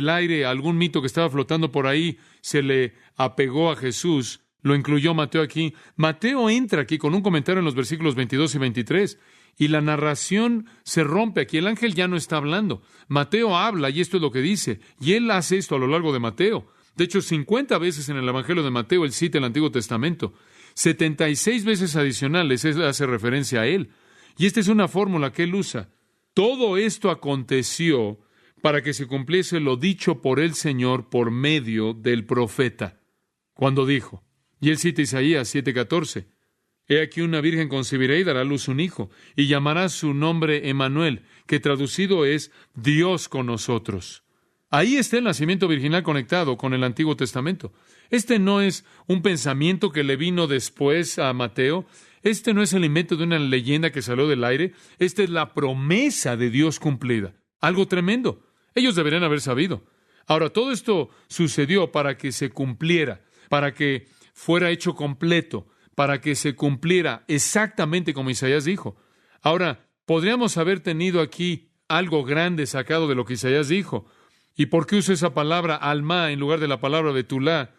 aire, algún mito que estaba flotando por ahí, se le apegó a Jesús, lo incluyó Mateo aquí. Mateo entra aquí con un comentario en los versículos 22 y 23, y la narración se rompe aquí. El ángel ya no está hablando. Mateo habla, y esto es lo que dice, y él hace esto a lo largo de Mateo. De hecho, 50 veces en el Evangelio de Mateo él cita el Antiguo Testamento. 76 veces adicionales él hace referencia a él. Y esta es una fórmula que él usa. Todo esto aconteció para que se cumpliese lo dicho por el Señor por medio del profeta, cuando dijo, y él cita Isaías 7:14, he aquí una virgen concebirá y dará a luz un hijo, y llamará su nombre Emmanuel, que traducido es Dios con nosotros. Ahí está el nacimiento virginal conectado con el Antiguo Testamento. Este no es un pensamiento que le vino después a Mateo. Este no es el invento de una leyenda que salió del aire. Esta es la promesa de Dios cumplida. Algo tremendo. Ellos deberían haber sabido. Ahora, todo esto sucedió para que se cumpliera, para que fuera hecho completo, para que se cumpliera exactamente como Isaías dijo. Ahora, podríamos haber tenido aquí algo grande sacado de lo que Isaías dijo. ¿Y por qué usa esa palabra alma en lugar de la palabra betulá?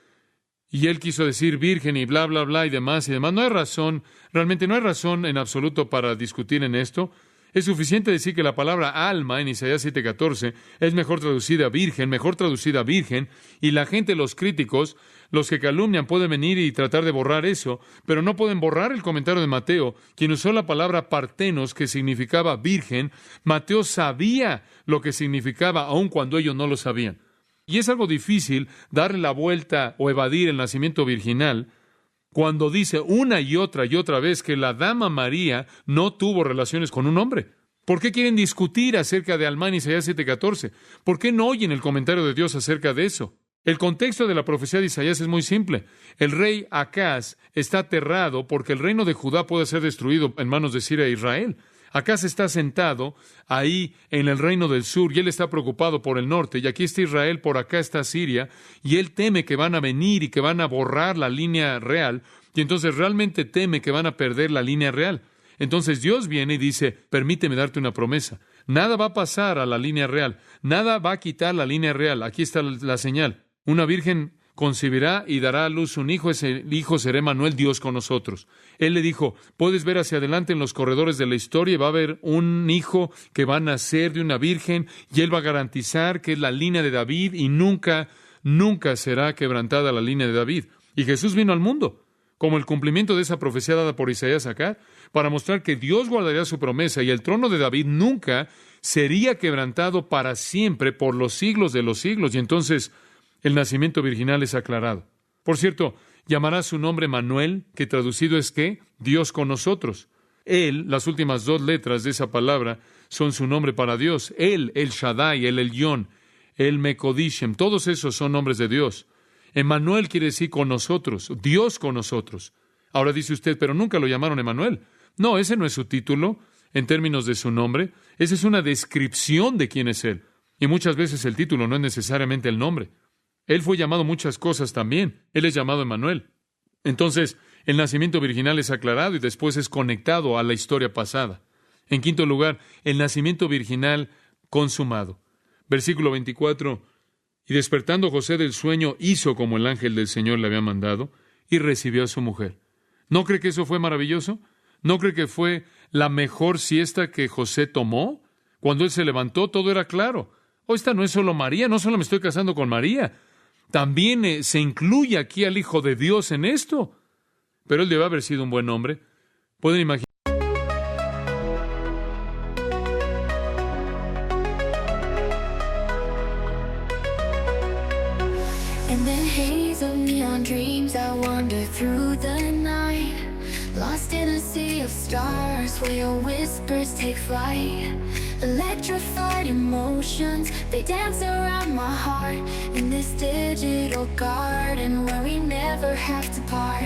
Y él quiso decir virgen y bla, bla, bla y demás y demás. No hay razón, realmente no hay razón en absoluto para discutir en esto. Es suficiente decir que la palabra alma en Isaías 7:14 es mejor traducida virgen, y la gente, los críticos, los que calumnian, pueden venir y tratar de borrar eso, pero no pueden borrar el comentario de Mateo, quien usó la palabra partenos, que significaba virgen. Mateo sabía lo que significaba, aun cuando ellos no lo sabían. Y es algo difícil darle la vuelta o evadir el nacimiento virginal cuando dice una y otra vez que la dama María no tuvo relaciones con un hombre. ¿Por qué quieren discutir acerca de Alma en Isaías 7:14? ¿Por qué no oyen el comentario de Dios acerca de eso? El contexto de la profecía de Isaías es muy simple. El rey Acaz está aterrado porque el reino de Judá puede ser destruido en manos de Siria e Israel. Acaz está sentado ahí en el reino del sur y él está preocupado por el norte. Y aquí está Israel, por acá está Siria, y él teme que van a venir y que van a borrar la línea real, y entonces realmente teme que van a perder la línea real. Entonces Dios viene y dice, permíteme darte una promesa. Nada va a pasar a la línea real, nada va a quitar la línea real. Aquí está la señal. Una virgen concebirá y dará a luz un hijo, ese hijo será Emmanuel, Dios con nosotros. Él le dijo, puedes ver hacia adelante en los corredores de la historia y va a haber un hijo que va a nacer de una virgen y él va a garantizar que es la línea de David y nunca será quebrantada la línea de David. Y Jesús vino al mundo. como el cumplimiento de esa profecía dada por Isaías acá, para mostrar que Dios guardaría su promesa y el trono de David nunca sería quebrantado para siempre por los siglos de los siglos. Y entonces el nacimiento virginal es aclarado. Por cierto, llamará su nombre Manuel, que traducido es ¿qué? Dios con nosotros. Él, las últimas 2 letras de esa palabra, son su nombre para Dios. Él, el Shaddai, el Elyon, el Mekodishem, todos esos son nombres de Dios. Emmanuel quiere decir con nosotros, Dios con nosotros. Ahora dice usted, pero nunca lo llamaron Emmanuel. No, ese no es su título en términos de su nombre. Esa es una descripción de quién es Él. Y muchas veces el título no es necesariamente el nombre. Él fue llamado muchas cosas también. Él es llamado Emmanuel. Entonces, el nacimiento virginal es aclarado y después es conectado a la historia pasada. En quinto lugar, el nacimiento virginal consumado. Versículo 24. Y despertando José del sueño, hizo como el ángel del Señor le había mandado y recibió a su mujer. ¿No cree que eso fue maravilloso? ¿No cree que fue la mejor siesta que José tomó? Cuando él se levantó, todo era claro. Oh, esta no es solo María, no solo me estoy casando con María. También se incluye aquí al Hijo de Dios en esto. Pero él debe haber sido un buen hombre. Pueden imaginar.
In the haze of neon dreams, I wander through the night, lost in a sea of stars where your whispers take flight. Electrified emotions, they dance around my heart in this digital garden where we never have to part.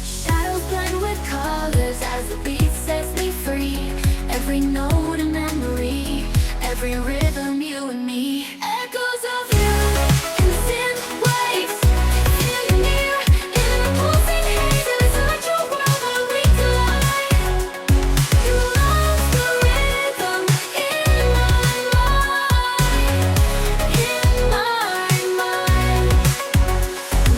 Shadows blend with colors as the beat sets me free. Every note a memory, every rhythm you and me. Echoes of you in synth waves, feel you near in the pulsing haze. It's such a world where we collide. You love the rhythm in my mind.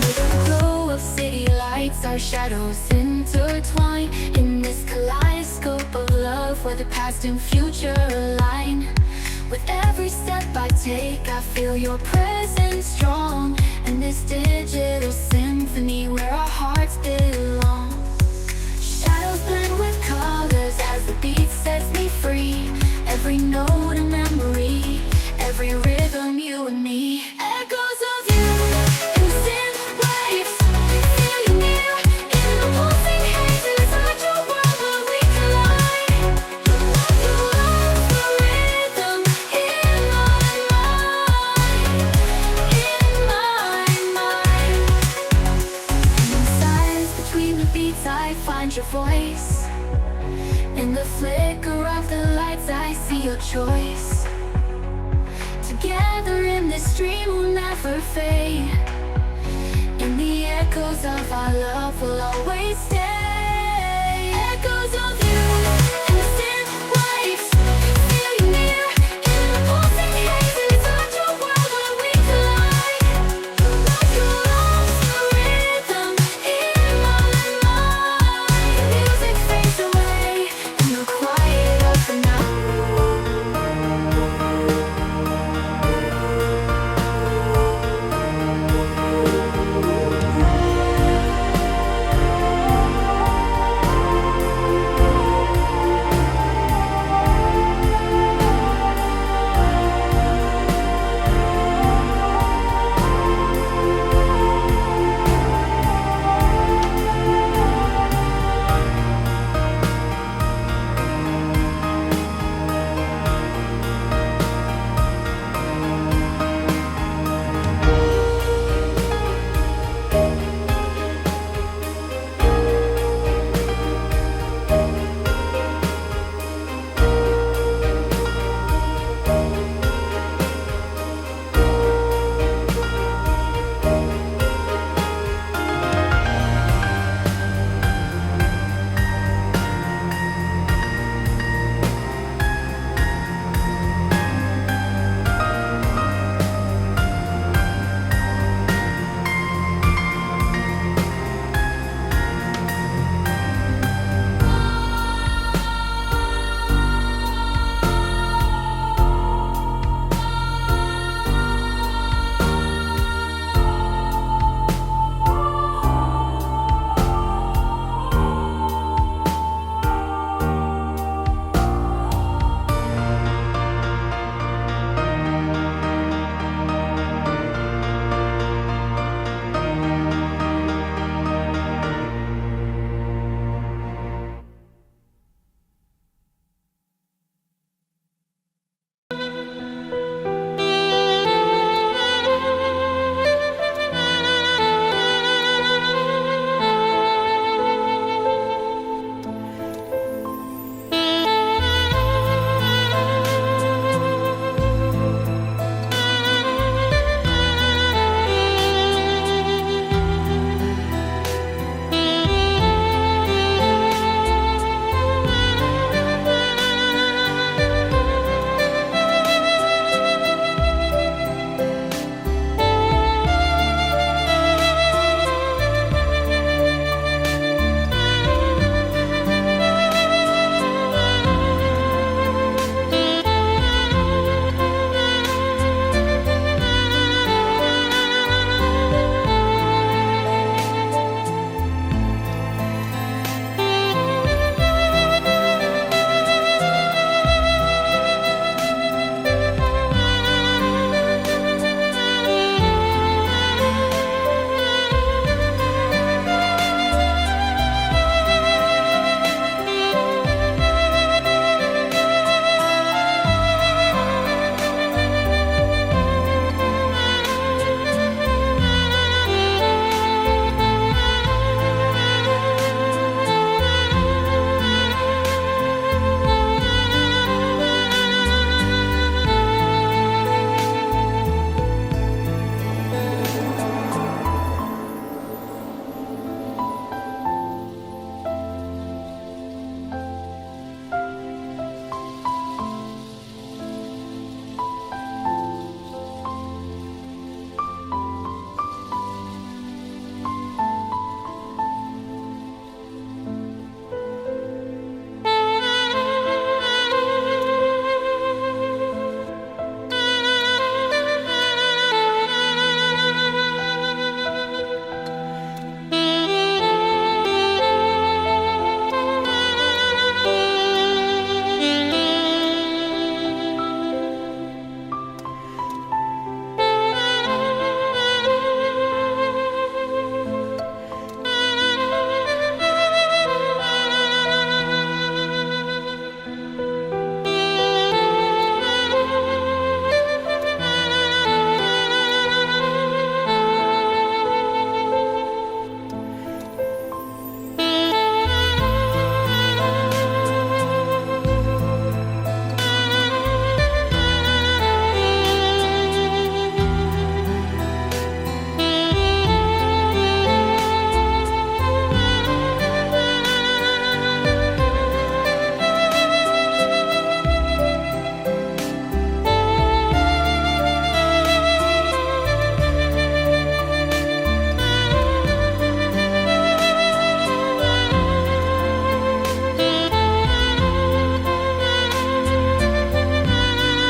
With the glow of city lights, our shadows intertwine in this kaleidoscope of love where the past and future align. With every step I take, I feel your presence strong, and this digital symphony where our hearts belong. Shadows blend with colors as the beat sets me free. Every note a memory, every rhythm you and me. Echoes of you in synth waves, feel you near in the pulsing haze. It's such a world where we collide. You love the rhythm in my mind. And in silence between the beats, I find your voice. In the flicker of the lights, I see your choice. Together in this dream we'll never fade. In the echoes of our love, we'll always stay.